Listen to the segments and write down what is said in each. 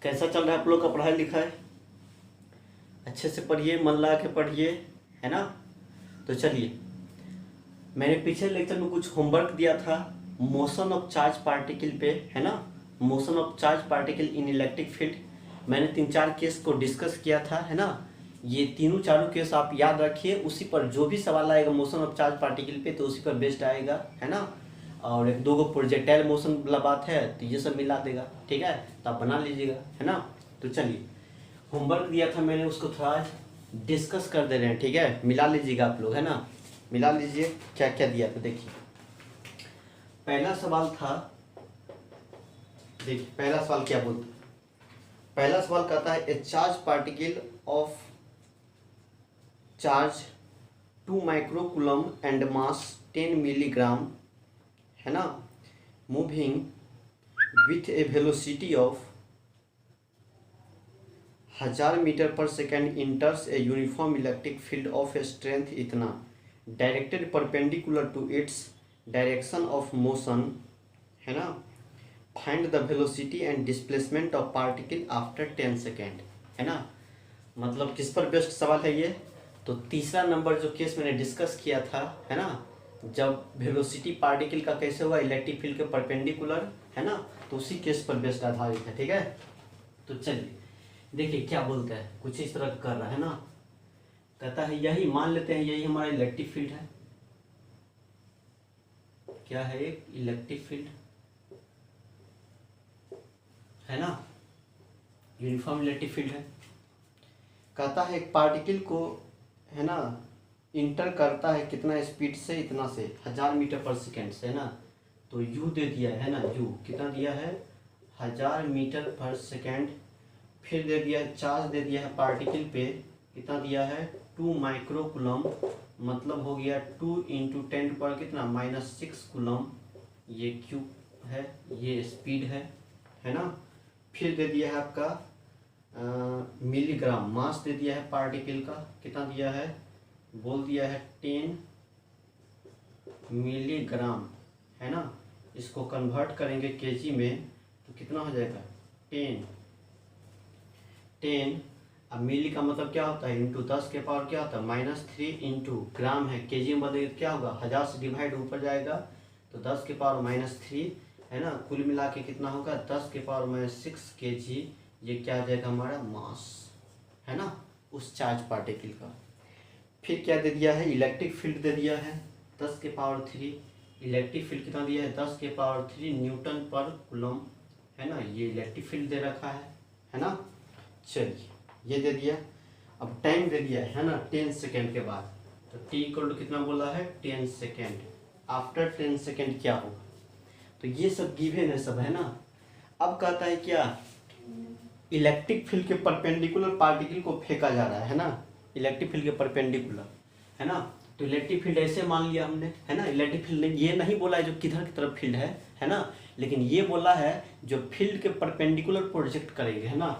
कैसा चल रहा है आप लोग का पढ़ाई लिखाई? अच्छे से पढ़िए, मन लगा के पढ़िए, है ना। तो चलिए, मैंने पिछले लेक्चर में कुछ होमवर्क दिया था मोशन ऑफ चार्ज पार्टिकल पे, है ना। Motion of charge particle in electric field मैंने 3-4 केस को डिस्कस किया था, है ना। ये तीनों चारों केस आप याद रखिए, उसी पर जो भी सवाल आएगा मोशन ऑफ चार्ज पार्टिकल पे तो उसी पर बेस्ड आएगा, है ना। और एक दो गो प्रोजेक्टाइल मोशन वाला बात है तो ये सब मिला देगा, ठीक है। तो आप बना लीजिएगा, है ना। तो चलिए, होमवर्क दिया था मैंने, उसको थोड़ा डिस्कस कर दे रहे हैं, ठीक है। मिला लीजिएगा आप लोग, है ना। मिला लीजिए क्या क्या दिया था। देखिए पहला सवाल था, देखिए पहला सवाल क्या बोलता है। पहला सवाल कहता है a charge particle of charge 2 microcoulomb and mass 10 milligram, है ना, moving with a velocity of 1000 metre पर second enters a uniform electric field of a strength इतना, directed perpendicular to its direction of motion, है ना। Find the velocity and displacement of particle after 10 second, है ना। मतलब किस पर based सवाल है ये। तो तीसरा नंबर जो केस मैंने डिस्कस किया था, है ना, जब वेलोसिटी पार्टिकल का कैसे हुआ इलेक्ट्रिक फील्ड के परपेंडिकुलर, है ना, तो उसी केस पर बेस्ड आधारित है, ठीक है। तो चलिए देखिए क्या बोलता है, कुछ इस तरह कर रहा है ना। कहता है यही मान लेते हैं, यही हमारा इलेक्ट्रिक फील्ड है। क्या है? एक इलेक्ट्रिक फील्ड, है ना, यूनिफॉर्म इलेक्ट्रिक फील्ड है। कहता है एक पार्टिकल को, है ना, इंटर करता है कितना स्पीड से, इतना से 1000 मीटर पर सेकेंड से, है ना। तो यू दे दिया है ना, यू कितना दिया है 1000 मीटर पर सेकेंड। फिर दे दिया है चार्ज, दे दिया है पार्टिकल पे कितना दिया है 2 माइक्रोकूलम, मतलब हो गया 2 × 10 पर कितना -6 कूलम। ये क्यू है, ये स्पीड है ना। फिर दे दिया है आपका मिलीग्राम, मास दे दिया है पार्टिकल का, कितना दिया है, बोल दिया है 10 मिलीग्राम, है ना। इसको कन्वर्ट करेंगे केजी में तो कितना हो जाएगा 10। अब मिली का मतलब क्या होता है, इंटू 10 के पावर क्या होता है -3 इंटू ग्राम है, केजी में बदलेंगे तो क्या होगा 1000 से डिवाइड ऊपर जाएगा तो 10 के पावर -3, है ना। कुल मिला के कितना होगा 10 के पावर -6 केजी। ये क्या आ जाएगा हमारा मास, है ना, उस चार्ज पार्टिकल का। फिर क्या दे दिया है, इलेक्ट्रिक फील्ड दे दिया है 10 के पावर 3। इलेक्ट्रिक फील्ड कितना दिया है 10 के पावर 3 न्यूटन पर कूलम, है ना। ये इलेक्ट्रिक फील्ड दे रखा है ना। चलिए ये दे दिया। अब टाइम दे दिया है ना 10 सेकेंड के बाद, तो t इक्वल टू कितना बोला है 10 सेकेंड। आफ्टर 10 सेकेंड क्या होगा, तो ये सब गिवन है सब, है ना। अब कहता है क्या, इलेक्ट्रिक फील्ड के परपेंडिकुलर पार्टिकल को फेंका जा रहा है ना, इलेक्ट्रिक फील्ड के परपेंडिकुलर, है ना। तो इलेक्ट्रिक फील्ड ऐसे मान लिया हमने, है ना। इलेक्ट्रिक फील्ड ने ये नहीं बोला है जो किधर की तरफ फील्ड है ना, लेकिन ये बोला है जो फील्ड के परपेंडिकुलर प्रोजेक्ट करेंगे, है ना।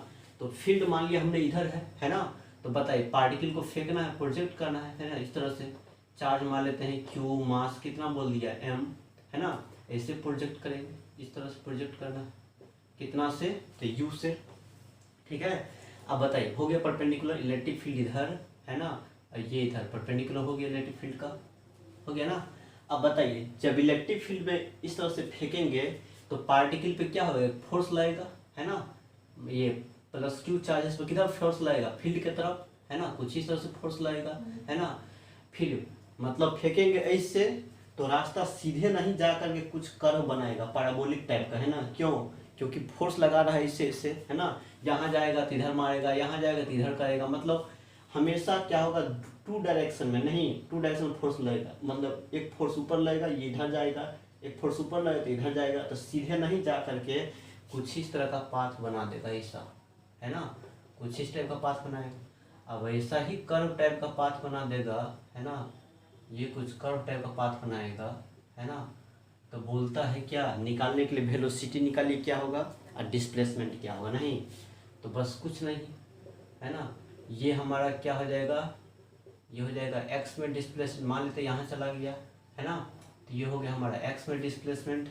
तो फील्ड मान लिया हमने इधर है ना। तो बताइए पार्टिकल को फेंकना है, प्रोजेक्ट करना है ना। इस तरह से चार्ज मान लेते हैं क्यू, मास कितना बोल दिया m, है ना। ऐसे प्रोजेक्ट करेंगे, इस तरह से प्रोजेक्ट करना है, कितना से, तो u से, ठीक है। अब बताइए हो गया परपेंडिकुलर, इलेक्ट्रिक फील्ड इधर, है ना, और ये इधर परपेंडिकुलर हो गया इलेक्ट्रिक फील्ड का, हो गया ना। अब बताइए जब इलेक्ट्रिक फील्ड में इस तरह से फेंकेंगे तो पार्टिकल पे क्या होगा, फोर्स लगेगा, है ना। ये +q चार्जेस पर किधर फोर्स लगेगा, फील्ड की तरफ, है ना। कुछ इस तरह से फोर्स लगेगा, है ना। फिर मतलब फेंकेंगे ऐसे तो रास्ता सीधे नहीं जा करके कुछ कर्व बनाएगा पैराबोलिक टाइप का, है ना। क्यों, क्योंकि फोर्स लगा रहा है इससे, है ना। यहाँ जाएगा तो इधर मारेगा, यहाँ जाएगा तो इधर करेगा, मतलब हमेशा क्या होगा 2 डायरेक्शन में नहीं, 2 डायरेक्शन फोर्स लगेगा, मतलब एक फोर्स ऊपर लगेगा ये इधर जाएगा, एक फोर्स ऊपर लगेगा तो इधर जाएगा, तो सीधे नहीं जा करके कुछ इस तरह का पाथ बना देगा ऐसा, है ना। कुछ इस टाइप का पाथ बनाएगा। अब ऐसा ही कर्व टाइप का पाथ बना देगा, है ना। ये कुछ कर्व टाइप का पाथ बनाएगा, है ना। तो बोलता है क्या, निकालने के लिए वेलोसिटी निकालिए क्या होगा और डिस्प्लेसमेंट क्या होगा, नहीं तो बस कुछ नहीं, है ना। ये हमारा क्या हो जाएगा, ये हो जाएगा x में डिस्प्लेसमेंट, मान लेते यहाँ चला गया, है ना। तो ये हो गया हमारा x में डिस्प्लेसमेंट,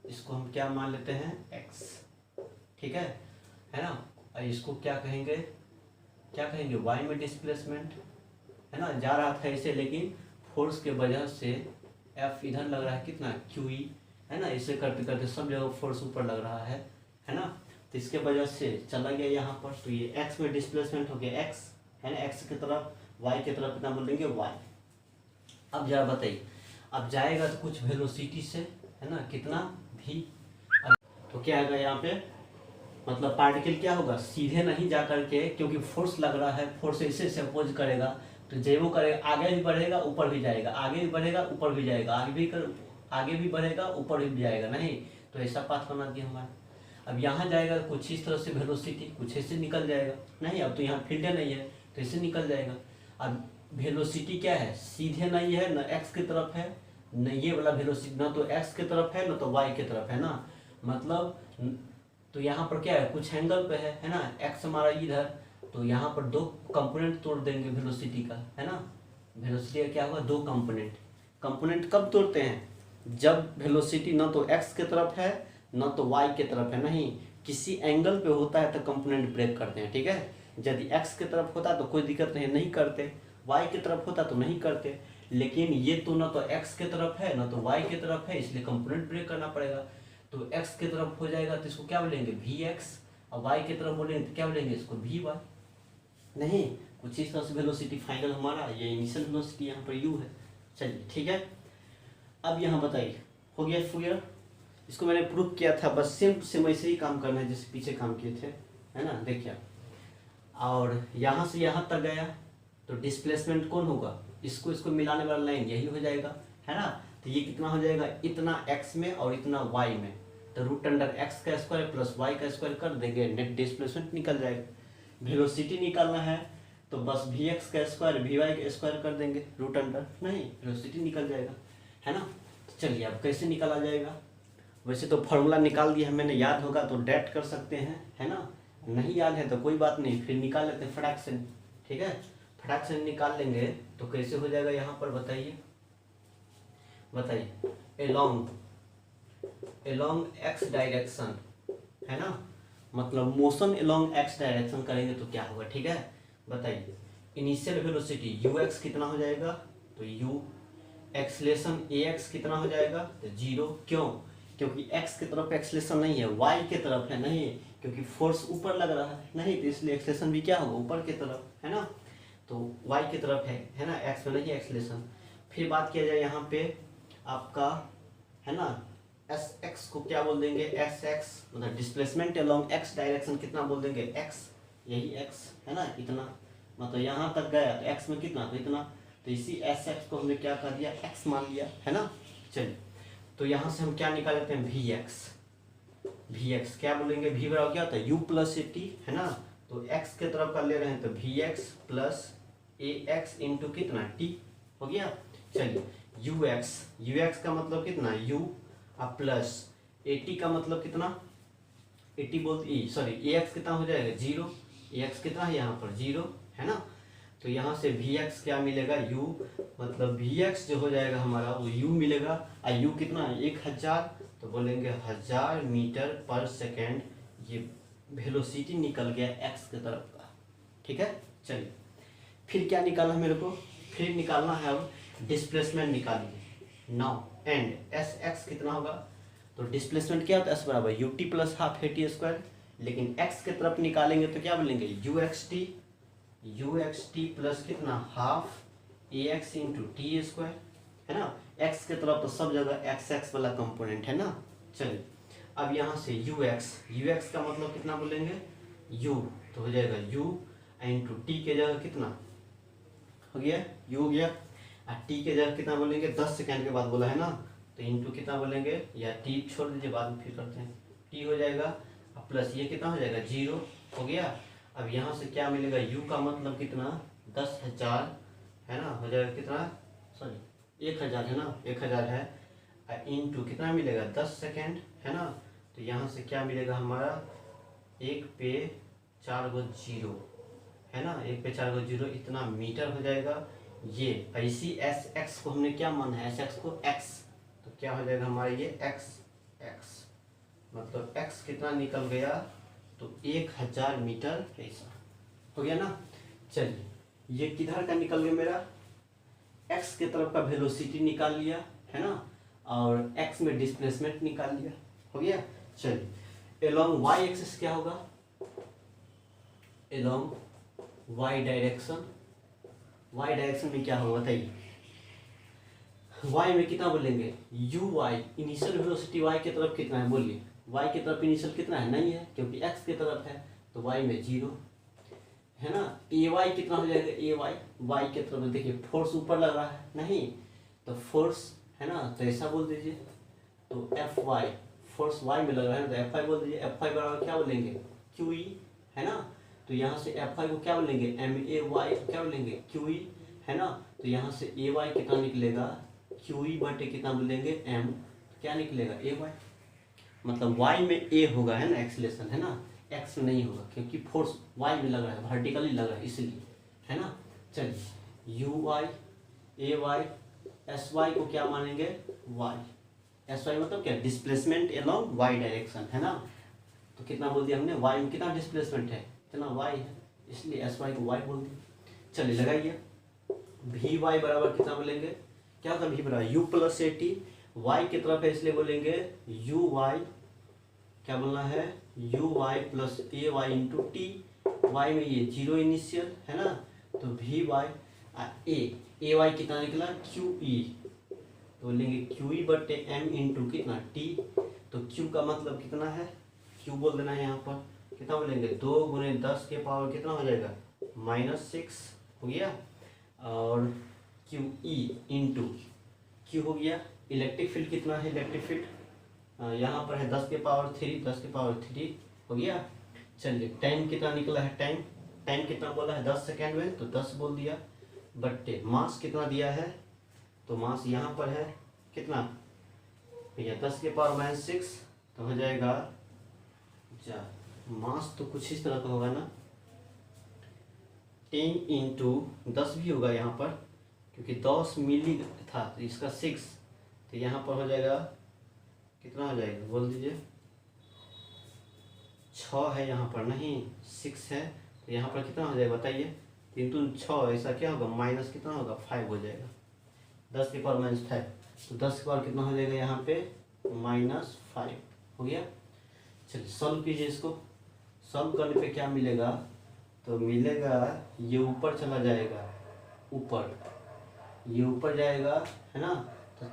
इसको हम क्या मान लेते हैं x, ठीक है ना। और इसको क्या कहेंगे, क्या कहेंगे, वाई में डिस्प्लेसमेंट, है ना, जा रहा था ऐसे, लेकिन फोर्स के वजह से एफ इधर लग रहा है कितना क्यू ई, है ना, इसे करते करते सब जगह फोर्स ऊपर लग रहा है ना, तो इसके वजह से चला गया यहाँ पर, तो ये एक्स में डिस्प्लेसमेंट हो गया एक्स, है ना, एक्स की तरफ, वाई की तरफ कितना बोल देंगे वाई। अब जरा बताइए, अब जाएगा तो कुछ वेलोसिटी से, है ना, कितना भी, तो क्या आएगा यहाँ पे, मतलब पार्टिकल क्या होगा, सीधे नहीं जा करके, क्योंकि फोर्स लग रहा है, फोर्स ऐसे से अपोज करेगा, तो जब वो करेगा आगे भी बढ़ेगा ऊपर भी जाएगा, आगे भी बढ़ेगा ऊपर भी जाएगा, आगे भी बढ़ेगा ऊपर भी जाएगा, नहीं तो ऐसा पाथ बना दिया हमारा। अब यहाँ जाएगा कुछ इस तरह से वेलोसिटी, कुछ ऐसे निकल जाएगा, नहीं अब तो यहाँ फील्ड नहीं है तो ऐसे निकल जाएगा। अब वेलोसिटी क्या है, सीधे नहीं है, न एक्स की तरफ है, न ये वाला वेलोसिटी, ना तो एक्स की तरफ है, न तो वाई की तरफ है ना, मतलब तो यहाँ पर क्या है, कुछ एंगल पे है ना, एक्स हमारा इधर, तो यहाँ पर दो कंपोनेंट तोड़ देंगे वेलोसिटी का, है ना, वेलोसिटी का क्या होगा, दो कंपोनेंट। कंपोनेंट कब तोड़ते हैं, जब वेलोसिटी ना तो एक्स की तरफ है ना तो वाई की तरफ है, नहीं किसी एंगल पे होता है तो कंपोनेंट ब्रेक करते हैं, ठीक है। यदि एक्स की तरफ होता तो कोई दिक्कत नहीं करते, वाई की तरफ होता तो नहीं करते, लेकिन ये तो ना तो एक्स की तरफ है ना तो वाई की तरफ है, इसलिए कंपोनेंट ब्रेक करना पड़ेगा। तो एक्स की तरफ हो जाएगा तो इसको क्या बोलेंगे वी एक्स, और वाई की तरफ बोलेंगे तो क्या बोलेंगे इसको वी वाई, नहीं कुछ इस तरह से वेलोसिटी फाइनल हमारा, ये इनिशियल वेलोसिटी यहाँ पर यू है। चलिए ठीक है, अब यहाँ बताइए हो गया क्लियर, इसको मैंने प्रूव किया था, बस सेम वैसे ही काम करना है जैसे पीछे काम किए थे, है ना, देखिए। और यहाँ से यहाँ तक गया तो डिस्प्लेसमेंट कौन होगा, इसको मिलाने वाला लाइन यही हो जाएगा, है ना, तो ये कितना हो जाएगा, इतना x में और इतना y में, तो रूट अंडर एक्स का स्क्वायर प्लस y का स्क्वायर कर देंगे, नेट डिस्प्लेसमेंट निकल जाएगा। वेलोसिटी निकालना है तो बस vx का स्क्वायर vy का स्क्वायर कर देंगे, रूट अंडर, नहीं वेलोसिटी निकल जाएगा, है ना। तो चलिए अब कैसे निकाला जाएगा, वैसे तो फॉर्मूला निकाल दिया है मैंने, याद होगा तो डैट कर सकते हैं, है ना, नहीं याद है तो कोई बात नहीं, फिर निकाल लेते हैं फटाक से, ठीक है, फटाक से निकाल लेंगे तो कैसे हो जाएगा यहाँ पर बताइए, एलोंग एक्स डायरेक्शन, है ना, मतलब मोशन एलोंग एक्स डायरेक्शन करेंगे तो क्या होगा, ठीक है, बताइए। इनिशियल वेलोसिटी यू एक्स कितना हो जाएगा, तो यू, एक्सलेशन ए एक्स कितना हो जाएगा, तो 0, क्यों, क्योंकि x की तरफ एक्सलेशन नहीं है, y की तरफ है, नहीं क्योंकि फोर्स ऊपर लग रहा है, नहीं तो इसलिए एक्सलेशन भी क्या होगा ऊपर की तरफ, है ना, तो y की तरफ है ना, x में नहीं एक्सलेशन। फिर बात किया जाए यहाँ पे आपका, है ना, एस एक्स को क्या बोल देंगे, एस एक्स, मतलब डिस्प्लेसमेंट अलोंग एक्स डायरेक्शन कितना बोल देंगे, एक्स, यही एक्स है ना, इतना, मतलब यहाँ तक गया तो एक्स में कितना, तो इतना, तो इसी एस एक्स को हमने क्या कर दिया, एक्स मान लिया, है ना। चलिए तो यहाँ से हम क्या निकाल लेते हैं, वी एक्स क्या बोलेंगे, वी बराबर क्या होता है, यू प्लस ए टी, है ना, तो एक्स के तरफ का ले रहे हैं तो V X plus A X into कितना टी, हो गया। चलिए यू एक्स का मतलब कितना यू, अब प्लस ए टी का मतलब कितना, ए टी बोलते सॉरी ए एक्स कितना हो जाएगा 0, ए एक्स कितना है यहाँ पर 0, है ना, तो यहाँ से वी एक्स क्या मिलेगा u, मतलब वी एक्स जो हो जाएगा हमारा वो u मिलेगा, और u कितना है 1000, तो बोलेंगे 1000 मीटर पर सेकेंड, ये वेलोसिटी निकल गया x की तरफ का, ठीक है। चलिए फिर क्या निकालना है मेरे को, फिर निकालना है अब डिस्प्लेसमेंट निकालिए नाउ, एंड एस एक्स कितना होगा, तो डिस्प्लेसमेंट क्या होता है, एस बराबर U T plus half a T square, लेकिन x की तरफ निकालेंगे तो क्या बोलेंगे यू एक्स टी प्लस कितना हाफ ए एक्स इंटू टी स्क्वायर, है ना, x के तरफ तो सब जगह x वाला कंपोनेंट है ना। चलिए अब यहाँ से यू एक्स का मतलब कितना बोलेंगे u, तो हो जाएगा u इंटू टी के जगह कितना हो गया, u हो गया, और t के जगह कितना बोलेंगे 10 सेकेंड के बाद बोला है ना, तो इंटू कितना बोलेंगे, या t छोड़ दीजिए बाद में फिर करते हैं, t हो जाएगा, अब प्लस ये कितना हो जाएगा 0 हो गया। अब यहाँ से क्या मिलेगा, u का मतलब कितना 10,000, है ना, हो जाएगा कितना, सॉरी 1000 है ना, 1000 है, इंटू कितना मिलेगा 10 सेकेंड, है ना, तो यहाँ से क्या मिलेगा हमारा 1 पे 4 गो 0, है ना, 1 पे 4 गो 0, इतना मीटर हो जाएगा ये। ऐसी एस एक्स को हमने क्या माना है, एस एक्स को x, तो क्या हो जाएगा हमारा ये x, मतलब x कितना निकल गया तो 1000 मीटर ऐसा हो गया ना। चलिए ये किधर का निकल गया मेरा, एक्स के तरफ का वेलोसिटी निकाल लिया है ना, और एक्स में डिस्प्लेसमेंट निकाल लिया, हो गया। चलिए एलोंग वाई एक्सिस क्या होगा, along Y direction, Y direction में क्या होगा बताइए। वाई में कितना बोलेंगे, U Y, initial velocity Y की तरफ कितना है बोलिए, वाई की तरफ इनिशियल कितना है, नहीं है क्योंकि एक्स की तरफ है, तो वाई में 0 है ना। ए वाई कितना हो जाएगा, ए वाई, वाई की तरफ देखिए फोर्स ऊपर लग रहा है नहीं, तो फोर्स है ना, तो ऐसा बोल दीजिए। तो एफ वाई, फोर्स वाई में लग रहा है तो एफ आई बोल दीजिए। एफ आई बराबर क्या बोलेंगे, क्यू ई है ना, तो यहाँ से एफ आई को क्या बोलेंगे, एम ए वाई को क्या बोलेंगे, क्यू ई है ना। तो यहाँ से ए वाई कितना निकलेगा, क्यू ई बटे कितना बोलेंगे एम, क्या निकलेगा ए वाई, मतलब वाई में ए होगा है ना, एक्सीलरेशन है ना, एक्स में नहीं होगा क्योंकि फोर्स वाई में लग रहा है, वर्टिकली लग रहा है इसलिए है ना। चलिए U Y, A Y, S Y को क्या मानेंगे वाई, एस वाई मतलब क्या, डिस्प्लेसमेंट एलोंग वाई डायरेक्शन है ना। तो कितना बोल दिया हमने, वाई में कितना डिस्प्लेसमेंट है, इतना वाई है, इसलिए एस वाई को वाई बोल दिया। चलिए लगाइए, वी वाई बराबर कितना बोलेंगे, क्या होगा वी बराबर U plus A T, Y की तरफ है इसलिए बोलेंगे यू वाई, क्या बोलना है U Y plus A Y into T, Y में ये 0 इनिशियल है ना, तो वी वाई ए वाई कितना निकला क्यू ई, तो बोलेंगे क्यू ई बटे एम इंटू कितना टी, तो क्यू का मतलब कितना है, क्यू बोल देना है यहाँ पर, कितना बोलेंगे 2 गुने 10 के पावर कितना हो जाएगा -6 हो गया, और क्यू ई इंटू क्यू हो गया। इलेक्ट्रिक फील्ड कितना है, इलेक्ट्रिक फील्ड यहाँ पर है 10 के पावर 3, 10 के पावर 3 हो गया। चलिए टाइम कितना निकला है, टाइम टाइम कितना बोला है 10 सेकेंड में, तो 10 बोल दिया, बट्टे मास कितना दिया है, तो मास यहाँ पर है कितना भैया 10 के पावर -6, तो हो जाएगा मास तो कुछ इस तरह का होगा ना, 10 इंटू 10 भी होगा यहाँ पर क्योंकि 10 मिली था तो इसका 6, तो यहाँ पर हो जाएगा कितना हो जाएगा बोल दीजिए, 6 है यहाँ पर नहीं 6 है, तो यहाँ पर कितना हो जाएगा बताइए, 3 दूनी 6 ऐसा क्या होगा माइनस कितना होगा 5 हो जाएगा, 10 के पावर -5, तो 10 के पावर कितना हो जाएगा यहाँ पे -5 हो गया। चलिए सॉल्व कीजिए इसको, सॉल्व करने पे क्या मिलेगा, तो मिलेगा ये ऊपर चला जाएगा, ऊपर ये ऊपर जाएगा है ना, तो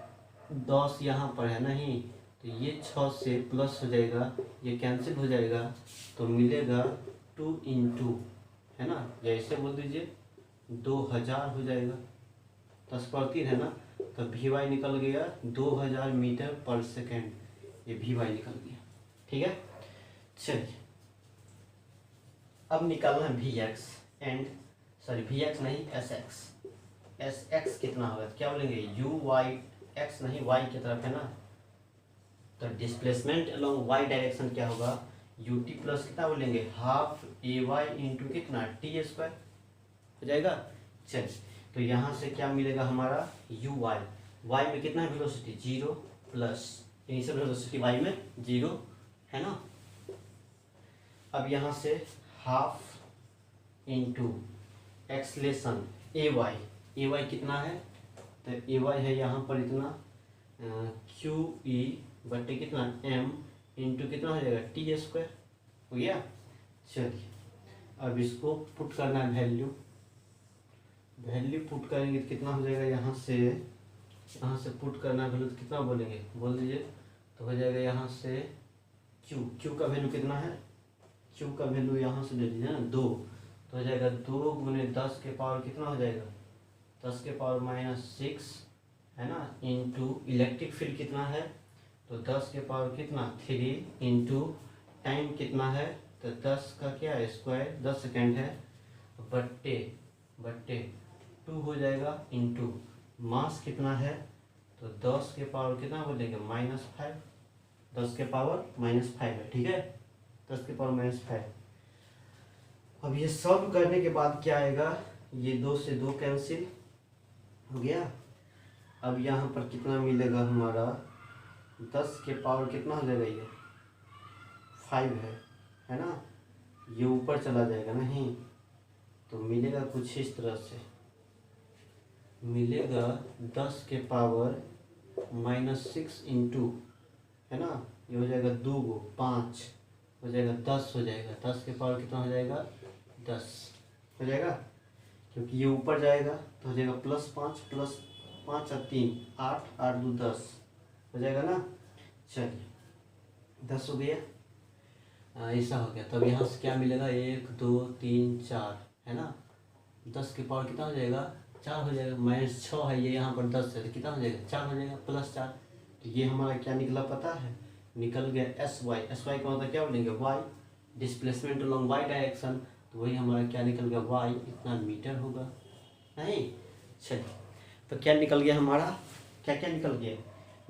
10 यहाँ पर है नहीं, तो ये 6 से प्लस हो जाएगा, ये कैंसिल हो जाएगा, तो मिलेगा 2 इंटू है ना, जैसे बोल दीजिए 2000 हो जाएगा, 10 पर 3 है ना, तो वी वाई निकल गया 2000 मीटर पर सेकेंड, ये वी वाई निकल गया, ठीक है। चलिए अब निकालना है V X and sorry V X नहीं एस एक्स कितना होगा, क्या बोलेंगे यू वाई एक्स नहीं वाई की तरफ है ना, तो डिस्प्लेसमेंट अलोंग वाई डायरेक्शन क्या होगा यू टी प्लस कितना बोलेंगे हाफ ए वाई इंटू कितना टी स्क्वायर हो जाएगा। चल तो यहाँ से क्या मिलेगा हमारा यू वाई, वाई में कितना है velocity 0 plus initial velocity Y में 0 है ना। अब यहाँ से half into acceleration A Y कितना है, तो ए वाई है यहाँ पर इतना क्यू ई बटे कितना एम इंटू कितना हो जाएगा टी स्क्वायर हो गया। चलिए अब इसको पुट करना है वैल्यू पुट करेंगे तो कितना हो जाएगा, यहाँ से पुट करना है वैल्यू तो कितना बोलेंगे बोल दीजिए, तो हो जाएगा यहाँ से क्यू का वैल्यू कितना है, क्यू का वैल्यू यहाँ से ले लीजिए ना 2, तो हो जाएगा 2 गुने 10 के पावर कितना हो जाएगा 10 के पावर -6 है ना, इंटू इलेक्ट्रिक फील्ड कितना है, तो 10 के पावर कितना 3 इंटू टाइम कितना है, तो 10 का क्या है स्क्वायर 10 सेकेंड है बट्टे 2 हो जाएगा इंटू मास कितना है, तो 10 के पावर कितना बोलेंगे -5, 10 के पावर -5 है ठीक है, 10 के पावर -5। अब ये सॉल्व करने के बाद क्या आएगा, ये 2 से 2 कैंसिल हो गया। अब यहाँ पर कितना मिलेगा हमारा 10 के पावर कितना हो जाएगा ये 5 है ना, ये ऊपर चला जाएगा नहीं, तो मिलेगा कुछ इस तरह से, मिलेगा 10 के पावर -6 इंटू, है ना, ये हो जाएगा 2 गो 5 हो जाएगा 10 हो जाएगा, 10 के पावर कितना हो जाएगा 10 हो जाएगा, क्योंकि ये ऊपर जाएगा तो हो जाएगा +5 + 5 और 3 8 8 2 10 हो जाएगा ना। चलिए 10 हो गया, ऐसा हो गया। तब यहाँ से क्या मिलेगा 1 2 3 4, है ना, 10 के पावर कितना हो जाएगा 4 हो जाएगा, -6 है, ये यहाँ पर 10 है तो कितना हो जाएगा 4 हो जाएगा, +4। तो ये हमारा क्या निकला पता है, निकल गया SY। SY का मतलब क्या बोलेंगे Y, displacement along Y direction, तो वही हमारा क्या निकल गया Y इतना मीटर होगा नहीं। चलिए तो क्या निकल गया हमारा, क्या क्या निकल गया,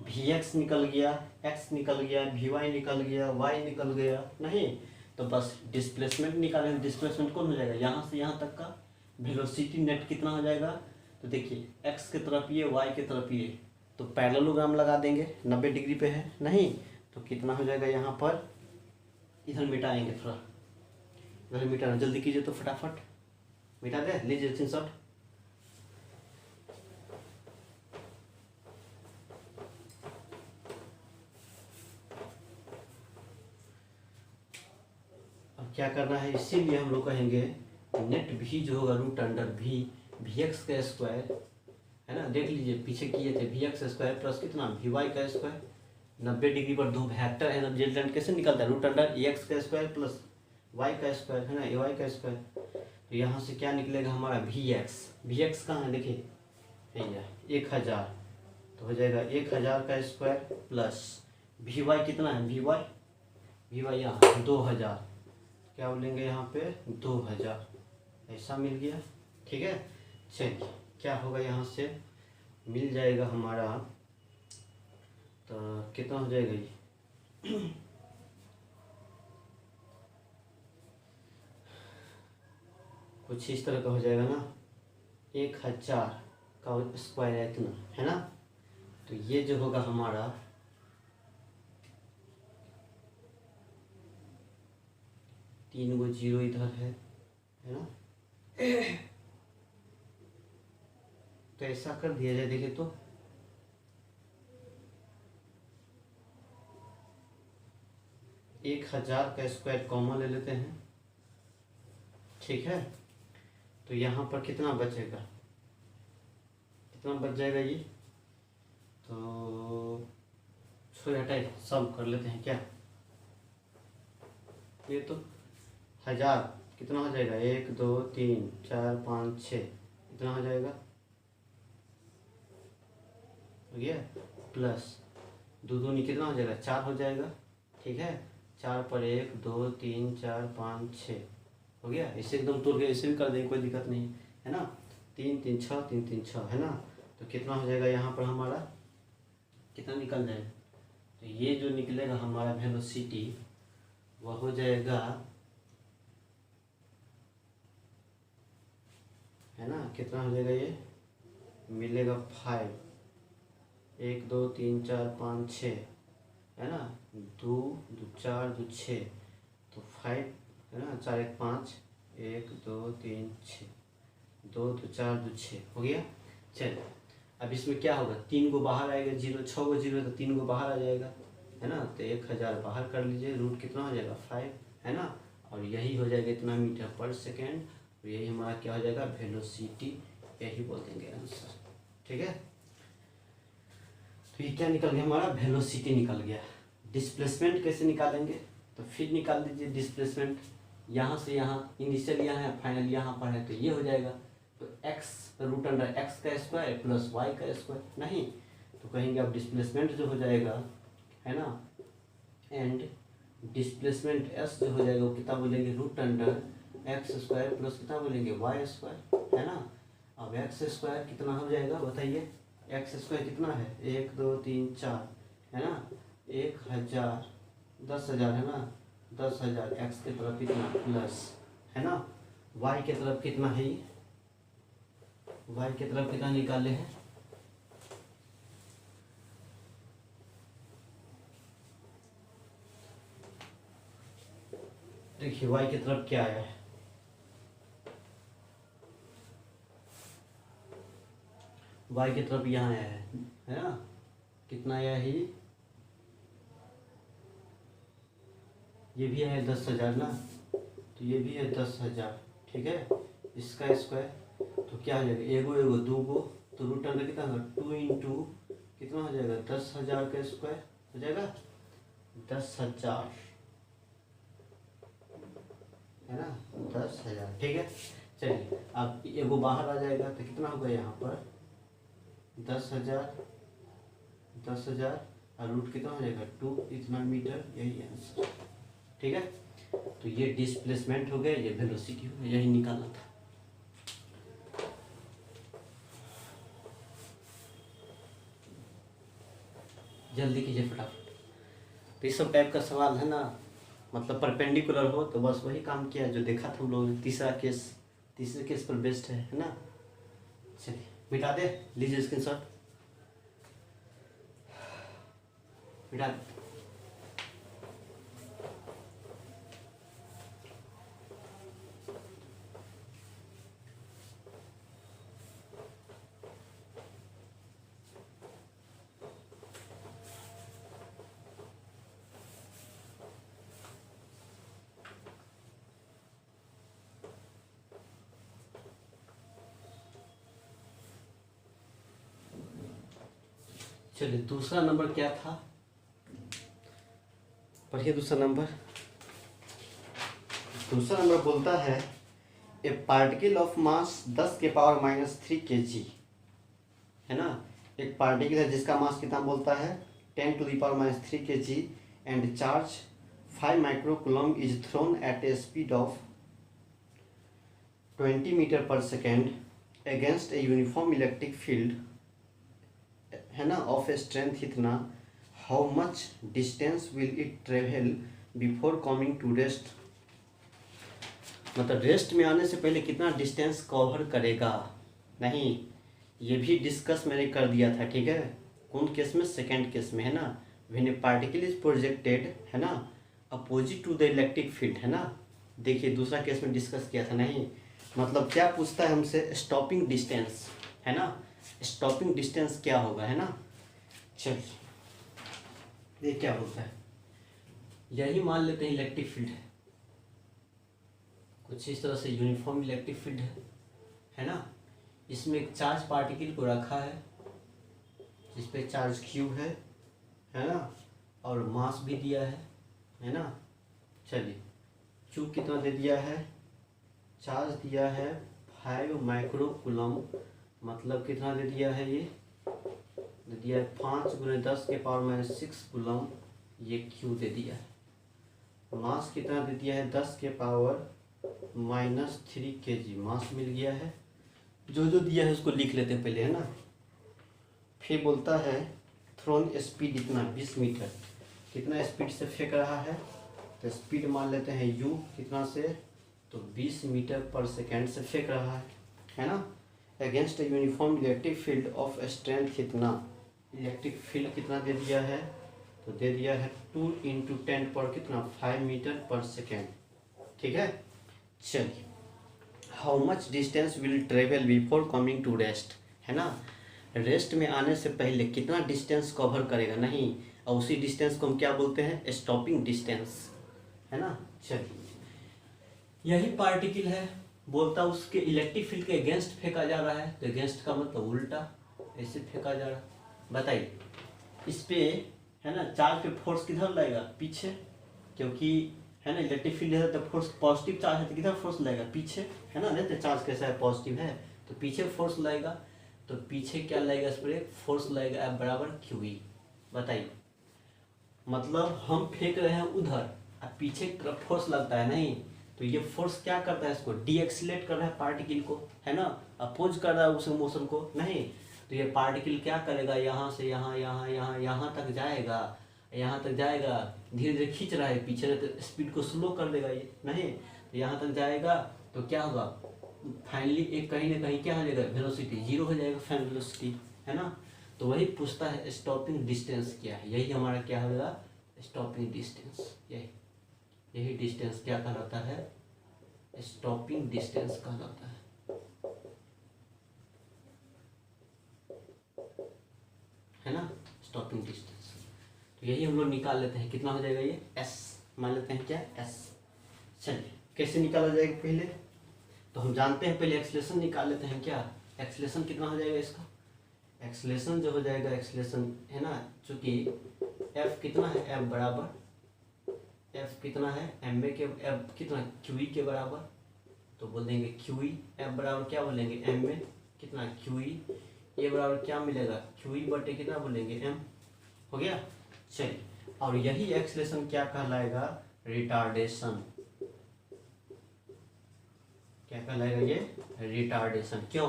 Vx निकल गया, x निकल गया, Vy निकल गया, y निकल गया नहीं। तो बस डिस्प्लेसमेंट निकालेंगे, डिस्प्लेसमेंट कौन हो जाएगा यहाँ से यहाँ तक का, वेलोसिटी नेट कितना हो जाएगा, तो देखिए x की तरफ ये, y की तरफ ये, तो पैरेललोग्राम लगा देंगे, 90 डिग्री पे है नहीं, तो कितना हो जाएगा यहाँ पर, इधर मिटाएंगे थोड़ा, इधर मिटाना जल्दी कीजिए तो फटाफट मिटा दे, लीजिए स्क्रीनशॉट। अब क्या करना है, इसीलिए हम लोग कहेंगे नेट भी जो होगा √V x का स्क्वायर, है ना, देख लीजिए पीछे किए थे Vx स्क्वायर प्लस कितना Vy का स्क्वायर, 90 डिग्री पर दो वेक्टर है ना, रिजल्टेंट कैसे निकलता है, √Ax का स्क्वायर प्लस y का स्क्वायर, है ना, ay का स्क्वायर। तो यहाँ से क्या निकलेगा हमारा Vx कहाँ है देखिए, भैया 1000, तो हो जाएगा 1000 का स्क्वायर प्लस Vy कितना है, Vy यहाँ 2000, क्या बोलेंगे यहाँ पे 2000, ऐसा मिल गया। ठीक है, चलिए क्या होगा यहाँ से, मिल जाएगा हमारा, तो कितना हो जाएगा ये कुछ इस तरह का हो जाएगा ना, 1000 का स्क्वायर है इतना, है ना, तो ये जो होगा हमारा 3 गो 0 इधर है ना, तो ऐसा कर दिया जाए, देखिए तो 1000 का स्क्वायर कॉमन ले लेते हैं, ठीक है, तो यहाँ पर कितना बचेगा, कितना बच जाएगा ये, तो छोड़ हटाए सम कर लेते हैं क्या, ये तो 1000 कितना हो जाएगा 1 2 3 4 5 6 इतना हो जाएगा, हो गया, प्लस 2 दूनी कितना हो जाएगा 4 हो जाएगा, ठीक है, 4 पर 1 2 3 4 5 6 हो गया, इससे एकदम तोड़ गया, इसे भी कर देंगे कोई दिक्कत नहीं है ना, 3 3 6 3 3 6 है ना, तो कितना हो जाएगा यहाँ पर हमारा, कितना निकल जाएगा, तो ये जो निकलेगा हमारा वेलोसिटी वह हो जाएगा, है ना, कितना हो जाएगा ये, मिलेगा 5 1 2 3 4 5 6 है ना, 2 2 4 2 6, तो 5 है ना, 4 1 5 1 2 3 6 2 2 4 2 6 हो गया। चलो अब इसमें क्या होगा, 3 को बाहर आएगा, 0 6 को 0 तो 3 को बाहर आ जाएगा, है ना, तो 1000 बाहर कर लीजिए, रूट कितना हो जाएगा 5, है ना, और यही हो जाएगा इतना मीटर पर सेकेंड, और यही हमारा क्या हो जाएगा वेलोसिटी, यही बोल देंगे आंसर। ठीक है, तो ये क्या निकल गया हमारा वेलोसिटी निकल गया। डिस्प्लेसमेंट कैसे निकालेंगे, तो फिर निकाल दीजिए डिस्प्लेसमेंट, यहाँ से यहाँ इनिशियल यहाँ है, फाइनल यहाँ पर है, तो ये हो जाएगा, तो x √x का स्क्वायर प्लस y का स्क्वायर नहीं, तो कहेंगे अब डिस्प्लेसमेंट जो हो जाएगा, है ना, एंड डिस्प्लेसमेंट s जो हो जाएगा वो कितना बोलेंगे √x स्क्वायर प्लस कितना बोलेंगे y स्क्वायर, है ना। अब x स्क्वायर कितना हो जाएगा बताइए, x स्क्वायर कितना है 1 2 3 4 है ना, 1000 10,000 है ना, 10,000 x की तरफ कितना प्लस, है ना, y की तरफ कितना है, y की तरफ कितना निकाले हैं, देखिए y की तरफ क्या आया y की तरफ यहाँ आया है ना, कितना आया है ये भी है 10,000 ना, तो ये भी है 10,000, ठीक है। इसका स्क्वायर तो क्या हो जाएगा, एगो एगो दूगो, तो रूट अंडर कितना होगा 2 इंटू कितना हो जाएगा 10,000 का स्क्वायर हो जाएगा 10,000, है ना 10,000, ठीक है। चलिए अब एगो बाहर आ जाएगा तो कितना होगा यहाँ पर 10,000 10,000 और रूट कितना हो जाएगा 2 इतना मीटर, यही आंसर, ठीक है। तो ये डिस्प्लेसमेंट हो गया, ये वेलोसिटी हो गया, यही निकालना था। जल्दी कीजिए फटाफट। तो इस सब टाइप का सवाल है ना, मतलब परपेंडिकुलर हो तो बस वही काम किया जो देखा था हम लोग ने, तीसरे केस पर बेस्ड है ना। चलिए मिटा दे, लीजिए स्क्रीनशॉट मिटा दे। चलिए दूसरा नंबर क्या था, पढ़िए दूसरा नंबर। दूसरा नंबर बोलता है ए पार्टिकल ऑफ मास 10 के पावर -3 kg, है ना। एक पार्टिकल है जिसका मास कितना बोलता है 10 to the power -3 kg and charge 5 microcoulomb is thrown at a speed of 20 metre पर second against a uniform electric field, है ना, ऑफ ए स्ट्रेंथ इतना, how much distance will it travel before coming to rest. मतलब rest में आने से पहले कितना डिस्टेंस कवर करेगा, नहीं ये भी डिस्कस मैंने कर दिया था, ठीक है। कौन केस में, सेकंड केस में, है ना। When a particle is projected, है ना, opposite to the electric field, है ना। देखिए दूसरा केस में डिस्कस किया था, नहीं मतलब क्या पूछता है हमसे, स्टॉपिंग डिस्टेंस, है ना, स्टॉपिंग डिस्टेंस क्या होगा, है ना। चलिए ये क्या होता है, यही मान लेते हैं इलेक्ट्रिक फील्ड है, कुछ इस तरह से यूनिफॉर्म इलेक्ट्रिक फील्ड है ना। इसमें एक चार्ज पार्टिकल को रखा है जिस पे चार्ज क्यू है ना, और मास भी दिया है ना। चलिए क्यू कितना दे दिया है, चार्ज दिया है 5 माइक्रोकूलम, मतलब कितना दे दिया है, ये दे दिया है 5 × 10 के पावर -6 कूलम, ये क्यू दे दिया है। मास कितना दे दिया है 10 के पावर -3 kg, मास मिल गया है। जो जो दिया है उसको लिख लेते हैं पहले, है ना। फिर बोलता है थ्रोन स्पीड इतना 20 मीटर, कितना स्पीड से फेंक रहा है, तो स्पीड मान लेते हैं u कितना से, तो 20 मीटर पर सेकेंड से फेंक रहा है ना। Against uniform electric field of strength इतना, इलेक्ट्रिक फील्ड कितना दे दिया है, तो दे दिया है 2 × 10 पर कितना 5 मीटर पर सेकेंड, ठीक है। चलिए how much distance will travel before coming to rest, है ना। रेस्ट में आने से पहले कितना डिस्टेंस कवर करेगा, नहीं, और उसी डिस्टेंस को हम क्या बोलते हैं, स्टॉपिंग डिस्टेंस, है ना। चलिए यही पार्टिकल है, बोलता उसके इलेक्ट्रिक फील्ड के अगेंस्ट फेंका जा रहा है, तो अगेंस्ट का मतलब उल्टा, ऐसे फेंका जा रहा है। बताइए इस पे, है ना, चार्ज पे फोर्स किधर लगेगा, पीछे, क्योंकि है ना इलेक्ट्रिक फील्ड है तो फोर्स पॉजिटिव चार्ज है तो किधर फोर्स लगेगा, पीछे, है ना। देखते चार्ज कैसा है, पॉजिटिव है तो पीछे फोर्स लगेगा, तो पीछे क्या लगेगा, इस पर एक फोर्स लगेगा F बराबर QE। बताइए मतलब हम फेंक रहे हैं उधर, अब पीछे की तरफ फोर्स लगता है, नहीं तो ये फोर्स क्या करता है, इसको डीएक्सीलेट कर रहा है पार्टिकल को, है ना, अपोज कर रहा है उस मोशन को, नहीं तो ये पार्टिकल क्या करेगा, यहाँ से यहाँ यहाँ यहाँ यहाँ तक जाएगा, यहाँ तक जाएगा, धीरे धीरे खींच रहा है पीछे, तो स्पीड को स्लो कर देगा ये, नहीं तो यहाँ तक जाएगा, तो क्या होगा फाइनली एक कहीं ना कहीं क्या हो जाएगा, वेलोसिटी 0 हो जाएगा, फाइनल वेलोसिटी, है ना। तो वही पूछता है स्टॉपिंग डिस्टेंस क्या है, यही हमारा क्या होगा, स्टॉपिंग डिस्टेंस, यही डिस्टेंस क्या कहलाता है, स्टॉपिंग डिस्टेंस कहलाता है ना, स्टॉपिंग डिस्टेंस। तो यही हम लोग निकाल लेते हैं, कितना हो जाएगा ये s, मान लेते हैं क्या s। चलिए कैसे निकाला जाएगा, पहले तो हम जानते हैं, पहले एक्सलेशन निकाल लेते हैं। क्या एक्सलेशन कितना हो जाएगा इसका, एक्सलेशन जो हो जाएगा, एक्सलेशन है ना, चूंकि f कितना है, f बराबर f कितना है एम के f कितना क्यू के बराबर, तो बोल देंगे क्यू f बराबर क्या बोलेंगे m में कितना क्यू ये बराबर क्या मिलेगा क्यू बटे कितना बोलेंगे m, हो गया। चलिए, और यही एक्सलेशन क्या कहलाएगा, रिटार्डेशन। क्या कहलाएगा ये, रिटार्डेशन। क्यों,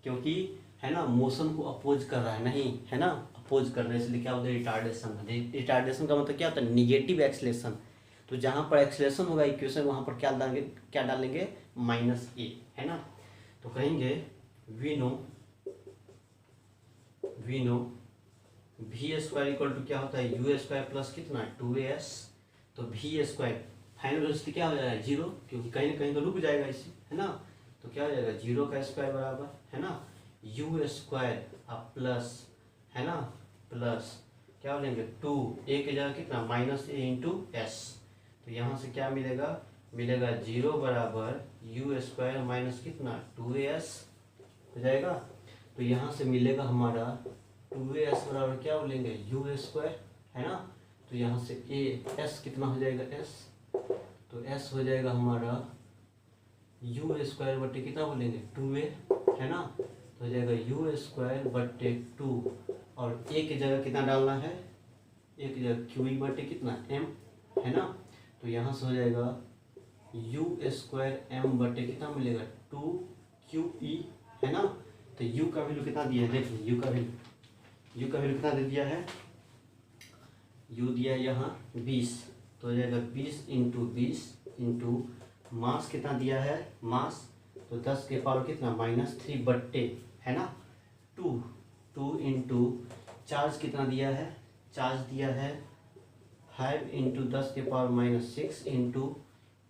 क्योंकि है ना मोशन को अपोज कर रहा है, नहीं है ना अपोज कर रहे हैं, इसलिए क्या होता है रिटार्डेशन। रिटार्डेशन का मतलब क्या होता है, निगेटिव एक्सलेशन। तो जहाँ पर एक्सलेशन होगा इक्वेशन, वहाँ पर क्या डालेंगे -a, है ना। तो कहेंगे we know V square equal to क्या होता है यू स्क्वायर प्लस कितना 2as। तो वी स्क्वायर फाइनल वेलोसिटी क्या हो जाएगा 0, क्योंकि कहीं ना कहीं तो रुक जाएगा इसी, है ना। तो क्या हो जाएगा 0 का स्क्वायर बराबर है ना यू स्क्वायर अब प्लस है ना प्लस क्या बोलेंगे 2 a की जगह कितना -a इंटू एस। तो यहाँ से क्या मिलेगा 0 बराबर यू स्क्वायर माइनस कितना 2as हो जाएगा। तो यहाँ से मिलेगा हमारा 2as बराबर क्या बोलेंगे यू स्क्वायर, है ना। तो यहाँ से s कितना हो जाएगा s, तो s हो जाएगा हमारा यू स्क्वायर बटे कितना बोलेंगे 2a, है ना। तो हो जाएगा यू स्क्वायर बटे 2 और a की जगह कितना डालना है, a की जगह क्यू बटे कितना m, है ना। तो यहाँ से हो जाएगा यू स्क्वायर m बटे कितना मिलेगा 2qe, है ना। तो u का वैल्यू कितना दिया है, देख लीजिए u का वैल्यू कितना दे दिया है, u दिया यहाँ 20। तो हो जाएगा 20 इंटू मास कितना दिया है मास, तो 10 के पावर कितना -3 बट्टे है ना 2 इंटू चार्ज कितना दिया है, चार्ज दिया है 5 इंटू 10 के पावर -6 इंटू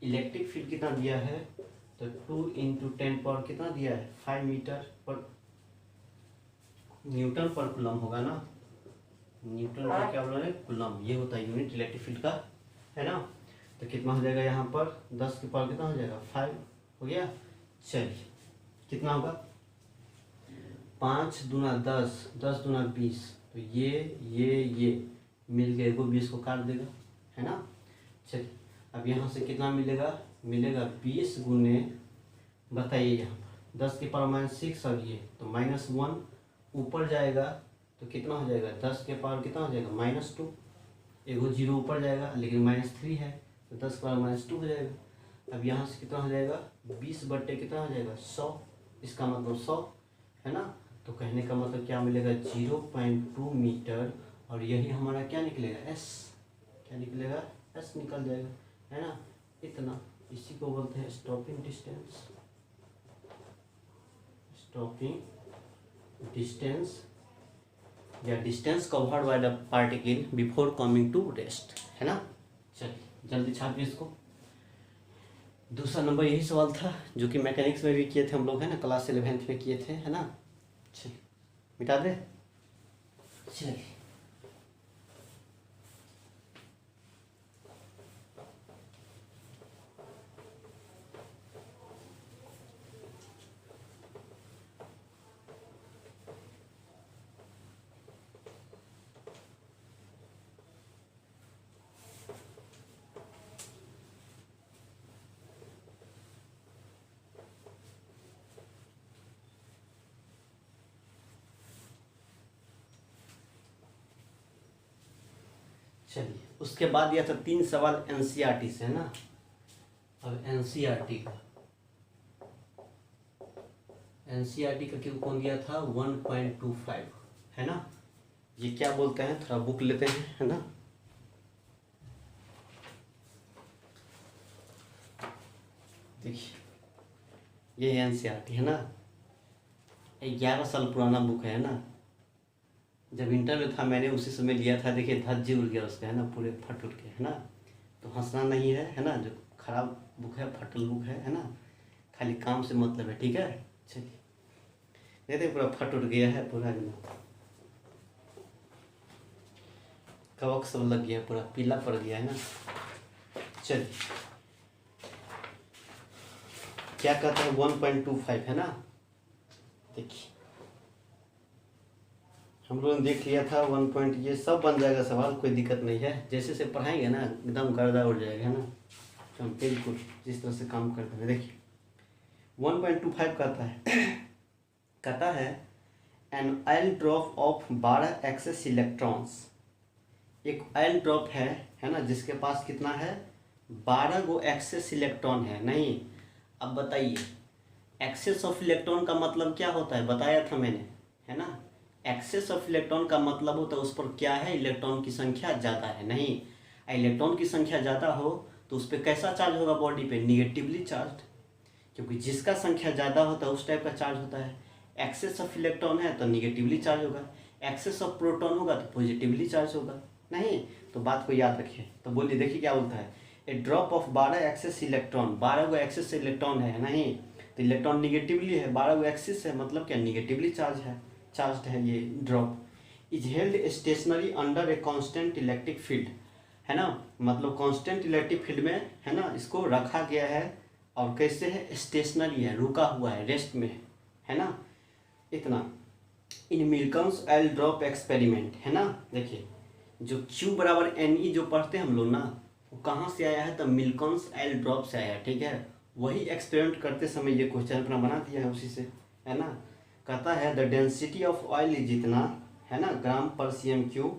इलेक्ट्रिक फील्ड कितना दिया है, तो 2 इंटू 10 पावर कितना दिया है 5 मीटर पर न्यूटन पर कूलम होगा ना, न्यूटन पर क्या बोल रहे हैं कूलम, ये होता है यूनिट इलेक्ट्रिक फील्ड का, है ना। तो कितना हो जाएगा यहाँ पर 10 के पावर कितना हो जाएगा 5 हो गया। चलिए कितना होगा 5 दूना 10, 10 दूना 20, तो ये मिल गए को 20 को काट देगा, है ना। चलिए अब यहाँ से कितना मिलेगा 20 गुने बताइए यहाँ पर 10 के पावर -6 और ये तो -1 ऊपर जाएगा तो कितना हो जाएगा 10 के पावर कितना हो जाएगा -2, एगो 0 ऊपर जाएगा लेकिन -3 है तो 10 के पावर -2 हो जाएगा। अब यहाँ से कितना हो जाएगा 20 बट्टे कितना हो जाएगा 100, इसका मतलब 100, है ना। तो कहने का मतलब क्या मिलेगा 0.2 मीटर और यही हमारा क्या निकलेगा s, क्या निकलेगा s निकल जाएगा, है ना। इतना इसी को बोलते हैं स्टॉपिंग डिस्टेंस या distance covered by the particle before coming to rest, है ना। चलिए जल्दी छापिए इसको। दूसरा नंबर यही सवाल था जो कि मैकेनिक्स में भी किए थे हम लोग, है ना, क्लास 11th में किए थे, है ना। चलिए मिटा दे। चलिए चलिए उसके बाद दिया था 3 सवाल एनसीईआरटी से, है ना। अब एनसीईआरटी का क्यों कौन दिया था 1.25, है ना। ये क्या बोलते हैं थोड़ा बुक लेते हैं, है ना। देखिए ये एनसीईआरटी है ना, 11 साल पुराना बुक है ना। जब इंटर में था मैंने उसी समय लिया था, देखिए धज्जी उड़ गया उसका, है ना, पूरे फट उठ के, है ना। तो हंसना नहीं है ना, जो खराब बुक है, फटल बुक है ना, खाली काम से मतलब है, ठीक है। चलिए देखते पूरा फट उठ गया है, पूरा एकदम कवक सब लग गया, पूरा पीला पड़ गया है ना। चलिए क्या कहता है 1.25 है ना। देखिए हम लोगों ने देख लिया था 1 पॉइंट, ये सब बन जाएगा सवाल, कोई दिक्कत नहीं है। जैसे से पढ़ाएंगे ना एकदम गर्दा उड़ जाएगा है ना, तो हम बिल्कुल जिस तरह से काम करते हैं। देखिए 1.25 कहता है an oil drop of 12 excess electrons. एक ऑयल ड्रॉप है ना, जिसके पास कितना है 12 गो एक्सेस इलेक्ट्रॉन है। नहीं, अब बताइए एक्सेस ऑफ इलेक्ट्रॉन का मतलब क्या होता है, बताया था मैंने है ना। एक्सेस ऑफ इलेक्ट्रॉन का मतलब होता है उस पर क्या है, इलेक्ट्रॉन की संख्या ज़्यादा है। नहीं, इलेक्ट्रॉन की संख्या ज़्यादा हो तो उस पर कैसा चार्ज होगा, बॉडी पे निगेटिवली चार्ज, क्योंकि जिसका संख्या ज़्यादा होता है उस टाइप का चार्ज होता है। एक्सेस ऑफ इलेक्ट्रॉन है तो निगेटिवली चार्ज होगा, एक्सेस ऑफ प्रोटॉन होगा तो पॉजिटिवली चार्ज होगा। नहीं, तो बात को याद रखिए। तो बोलिए, देखिए क्या बोलता है, a drop of 12 excess electron, 12 गो एक्सेस इलेक्ट्रॉन है। नहीं, तो इलेक्ट्रॉन निगेटिवली है, 12 गो एक्सेस है, मतलब क्या निगेटिवली चार्ज है ये drop. Is held stationary under a constant electric field, है ना, मतलब कांस्टेंट इलेक्ट्रिक फील्ड में है ना इसको रखा गया है। और कैसे है, स्टेशनरी है, रुका हुआ है, रेस्ट में है ना। इतना इन मिल्कन्स ऑयल ड्रॉप एक्सपेरिमेंट है ना। देखिए जो Q बराबर NE जो पढ़ते हैं हम लोग ना, वो कहाँ से आया है, तो मिल्कन्स ऑयल ड्रॉप से आया है, ठीक है। वही एक्सपेरिमेंट करते समय ये क्वेश्चन अपना बना दिया है उसी से, है ना। कहता है the density of oil is जितना, है ना, ग्राम पर cm3।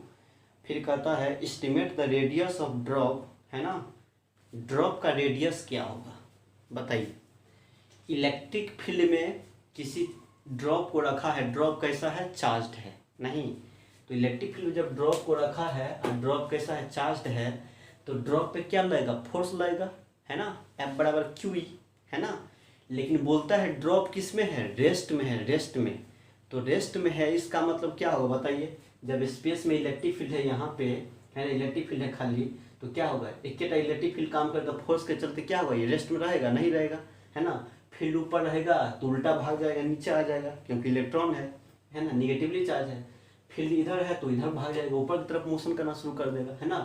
फिर कहता है estimate the radius of drop, है ना, ड्रॉप का रेडियस क्या होगा, बताइए। इलेक्ट्रिक फील्ड में किसी ड्रॉप को रखा है, ड्रॉप कैसा है, चार्ज्ड है। नहीं, तो इलेक्ट्रिक फील्ड में जब ड्रॉप को रखा है और ड्रॉप कैसा है, चार्ज्ड है, तो ड्रॉप पे क्या लगेगा, फोर्स लगेगा, है ना, F बराबर QE, है ना। लेकिन बोलता है ड्रॉप किस में है, रेस्ट में है, रेस्ट में। तो रेस्ट में है, इसका मतलब क्या होगा बताइए। जब स्पेस में इलेक्ट्रिक फील्ड है, यहाँ पे है ना इलेक्ट्रिक फील्ड है खाली, तो क्या होगा, एक इलेक्ट्रिक फील्ड काम करेगा, फोर्स के चलते क्या होगा, ये रेस्ट में रहेगा, नहीं रहेगा, है ना। फील्ड ऊपर रहेगा तो उल्टा भाग जाएगा, नीचे आ जाएगा, क्योंकि इलेक्ट्रॉन है ना, निगेटिवली चार्ज है। फील्ड इधर है तो इधर भाग जाएगा, ऊपर की तरफ मोशन करना शुरू कर देगा, है ना।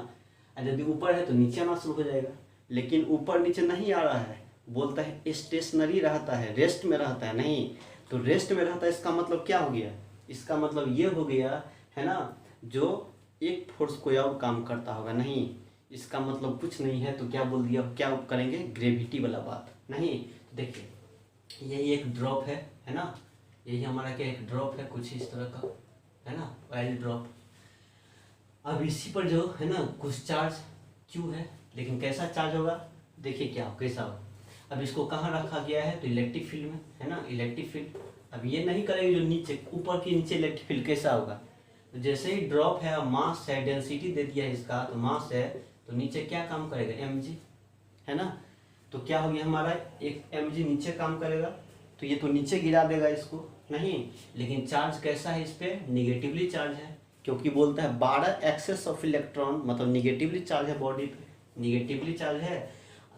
और यदि ऊपर है तो नीचे आना शुरू हो जाएगा। लेकिन ऊपर नीचे नहीं आ रहा है, बोलता है स्टेशनरी रहता है, रेस्ट में रहता है। नहीं, तो रेस्ट में रहता है, इसका मतलब क्या हो गया, इसका मतलब ये हो गया, है ना, जो एक फोर्स कोई और काम करता होगा। नहीं, इसका मतलब कुछ नहीं है, तो क्या बोल दिया, क्या करेंगे, ग्रेविटी वाला बात। नहीं, तो देखिए यही एक ड्रॉप है ना, यही हमारा क्या एक ड्रॉप है, कुछ इस तरह का, है ना, ऑयल ड्रॉप। अब इसी पर जो है ना कुछ चार्ज Q है, लेकिन कैसा चार्ज होगा, देखिए क्या कैसा होगा। अब इसको कहाँ रखा गया है, तो इलेक्ट्रिक फील्ड में, है ना, इलेक्ट्रिक फील्ड। अब ये नहीं करेंगे जो नीचे, ऊपर के नीचे इलेक्ट्रिक फील्ड कैसा होगा, तो जैसे ही ड्रॉप है, मास है, डेंसिटी दे दिया है इसका, तो मास है, तो नीचे क्या काम करेगा, mg, है ना। तो क्या हो गया हमारा, एक mg नीचे काम करेगा, तो ये तो नीचे गिरा देगा इसको। नहीं, लेकिन चार्ज कैसा है, इस पर निगेटिवली चार्ज है, क्योंकि बोलता है 12 एक्सेस ऑफ इलेक्ट्रॉन, मतलब निगेटिवली चार्ज है, बॉडी पे निगेटिवली चार्ज है,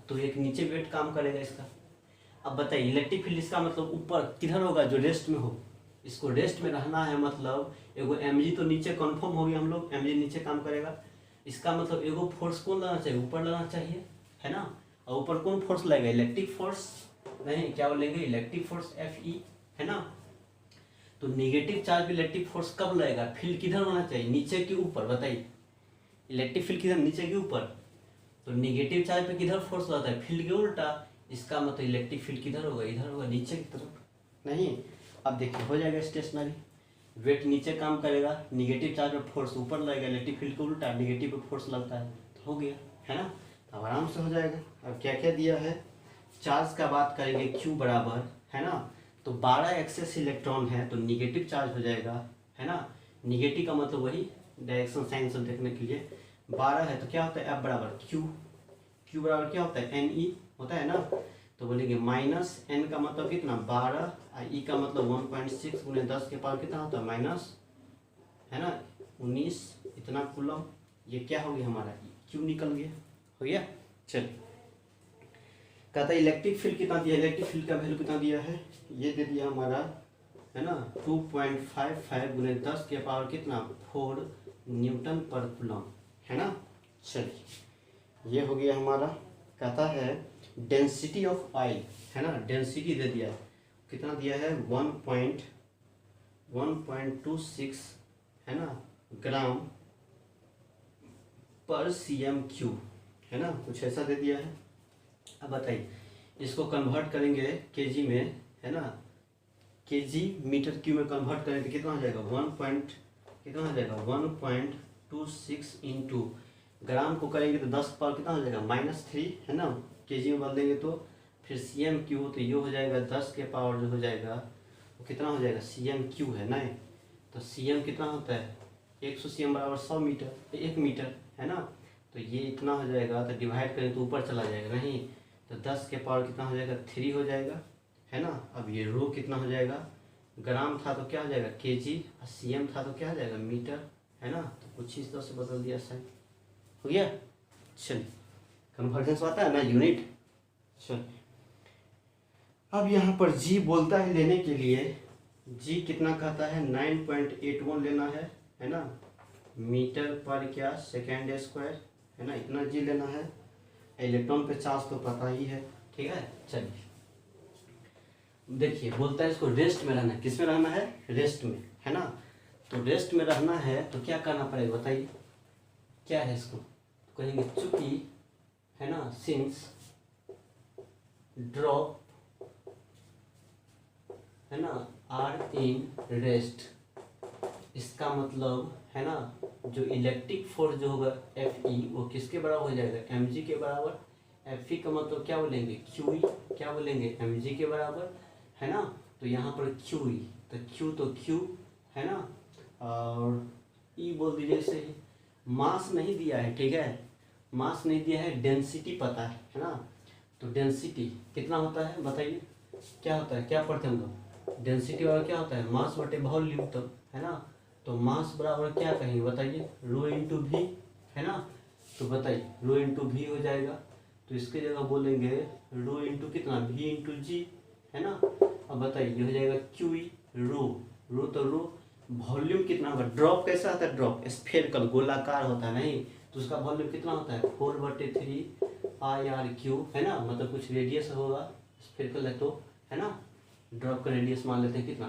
तो एक नीचे वेट काम करेगा इसका। अब बताइए इलेक्ट्रिक फील्ड इसका मतलब ऊपर किधर होगा, जो रेस्ट में हो, इसको रेस्ट में रहना है, मतलब एगो mg तो नीचे कन्फर्म हो गया हम लोग, mg नीचे काम करेगा। इसका मतलब एगो फोर्स कौन लगाना चाहिए, ऊपर लगाना चाहिए, है ना। और ऊपर कौन फोर्स लगेगा, इलेक्ट्रिक फोर्स, नहीं क्या बोलेंगे, इलेक्ट्रिक फोर्स Fe, है ना। तो नेगेटिव चार्ज पे इलेक्ट्रिक फोर्स कब लगेगा, फील्ड किधर होना चाहिए, नीचे के ऊपर, बताइए इलेक्ट्रिक फील्ड किधर, नीचे के ऊपर। तो नेगेटिव चार्ज पे किधर फोर्स लगता है, फील्ड के उल्टा। इसका मतलब इलेक्ट्रिक फील्ड किधर होगा, इधर होगा, नीचे की तरफ। नहीं, अब देखिए हो जाएगा स्टेशनरी, वेट नीचे काम करेगा, निगेटिव चार्ज पे फोर्स ऊपर लगेगा, इलेक्ट्रिक फील्ड के उल्टा निगेटिव पे फोर्स लगता है, तो हो गया, है ना। अब आराम से हो जाएगा। अब क्या क्या दिया है, चार्ज का बात करेंगे Q बराबर, है ना, तो 12 एक्सेस इलेक्ट्रॉन है तो निगेटिव चार्ज हो जाएगा, है ना। निगेटिव का मतलब वही डायरेक्शन साइन सब देखने के लिए, 12 है तो क्या होता है F बराबर Q बराबर क्या होता है NE होता है ना। तो बोलेंगे माइनस N का मतलब कितना 12, और E का मतलब 1.6 गुने 10 के पावर कितना होता है माइनस, है ना 19, इतना कूलम। ये क्या हो गया हमारा Q निकल गया, हो गया। चलिए, कहता है इलेक्ट्रिक फील्ड कितना दिया, इलेक्ट्रिक फील्ड का वैल्यू कितना दिया है, ये दे दिया हमारा, है ना, 2.55 गुने 10 के पावर कितना 4 न्यूटन पर कूलम, है ना। चलिए, ये हो गया हमारा। कहता है डेंसिटी ऑफ ऑयल, है ना, डेंसिटी दे दिया है, कितना दिया है 1.26, है ना, ग्राम पर cm3, है ना, कुछ ऐसा दे दिया है। अब बताइए, इसको कन्वर्ट करेंगे केजी में, है ना, केजी मीटर क्यूब में कन्वर्ट करेंगे तो कितना हो जाएगा, कितना हो जाएगा 1.26 इंटू ग्राम को करेंगे तो 10 पावर कितना हो जाएगा -3, है ना, केजी में बदलेंगे तो फिर cm3 तो ये हो जाएगा 10 के पावर जो हो जाएगा वो कितना हो जाएगा cm3 है ना। तो cm कितना होता है 100 cm बराबर 100 मीटर, 1 मीटर, है ना। तो ये इतना हो जाएगा, तो डिवाइड करें तो ऊपर चला जाएगा, नहीं तो 10 के पावर कितना हो जाएगा 3 हो जाएगा, है ना। अब ये रो कितना हो जाएगा, ग्राम था तो क्या हो जाएगा केजी, और सीएम था तो क्या हो जाएगा मीटर, है ना। तो कुछ इस तरह से बदल दिया साइन, हो गया। चलिए, कन्वर्जेंस आता है ना यूनिट। चलिए, अब यहाँ पर जी बोलता है लेने के लिए, जी कितना कहता है 9.81 लेना है ना, मीटर पर क्या सेकेंड स्क्वायर, है ना, इतना जी लेना है। इलेक्ट्रॉन पे चार्ज तो पता ही है, ठीक है। चलिए, देखिए बोलता है इसको रेस्ट में रहना है, किस में रहना है, रेस्ट में, है ना। तो रेस्ट में रहना है तो क्या करना पड़ेगा बताइए, क्या है इसको, तो कहेंगे चूंकि, है ना, सिंस ड्रॉप, है ना, आर इन रेस्ट, इसका मतलब, है ना, जो इलेक्ट्रिक फोर्स जो होगा एफ ई वो किसके बराबर हो जाएगा एम जी के बराबर। एफ ई का मतलब क्या बोलेंगे क्यू ई, क्या बोलेंगे एम जी के बराबर, है ना। तो यहाँ पर क्यू ई, तो क्यू, है ना, और ई बोल दीजिए सही। मास नहीं दिया है, ठीक है, मास नहीं दिया है, डेंसिटी पता है ना। तो डेंसिटी कितना होता है बताइए, क्या होता है, क्या पढ़ते हैं हम लोग, डेंसिटी वाला क्या होता है मास बटे वॉल्यूम, तो है ना। तो मास बराबर क्या कहेंगे बताइए, रो इंटू भी, है ना। तो बताइए रो इंटू भी हो जाएगा, तो इसके जगह बोलेंगे रो इंटू कितना भी इंटू जी, है ना। अब बताइए ये हो जाएगा क्यू ई, रो तो रो, वॉल्यूम कितना होगा, ड्रॉप कैसा आता है, ड्रॉप स्फेरिकल गोलाकार होता है, नहीं तो उसका वॉल्यूम कितना होता है 4/3 आई आर क्यू, है ना, मतलब कुछ रेडियस होगा, स्फेरिकल है तो, है ना। ड्रॉप का रेडियस मान लेते हैं कितना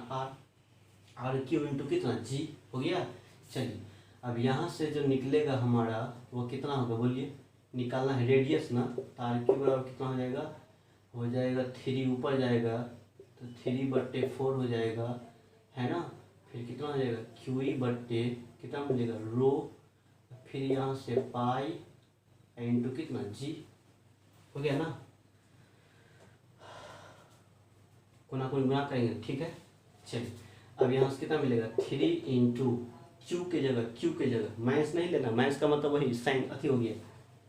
आर क्यू इंटू कितना जी, हो गया। चलिए, अब यहाँ से जो निकलेगा हमारा वो कितना होगा बोलिए, निकालना है रेडियस ना, तो आर क्यू बराबर कितना हो जाएगा 3 ऊपर जाएगा तो 3/4 हो जाएगा, है ना। फिर कितना हो जाएगा क्यू ई बट्टे कितना मिलेगा रो, फिर यहाँ से पाई इंटू कितना जी, हो गया ना। कोना कोई गुना करेंगे, ठीक है। चलिए, अब यहाँ से कितना मिलेगा 3 इंटू क्यू के जगह माइनस नहीं लेना, माइनस का मतलब वही साइन अथी हो गया,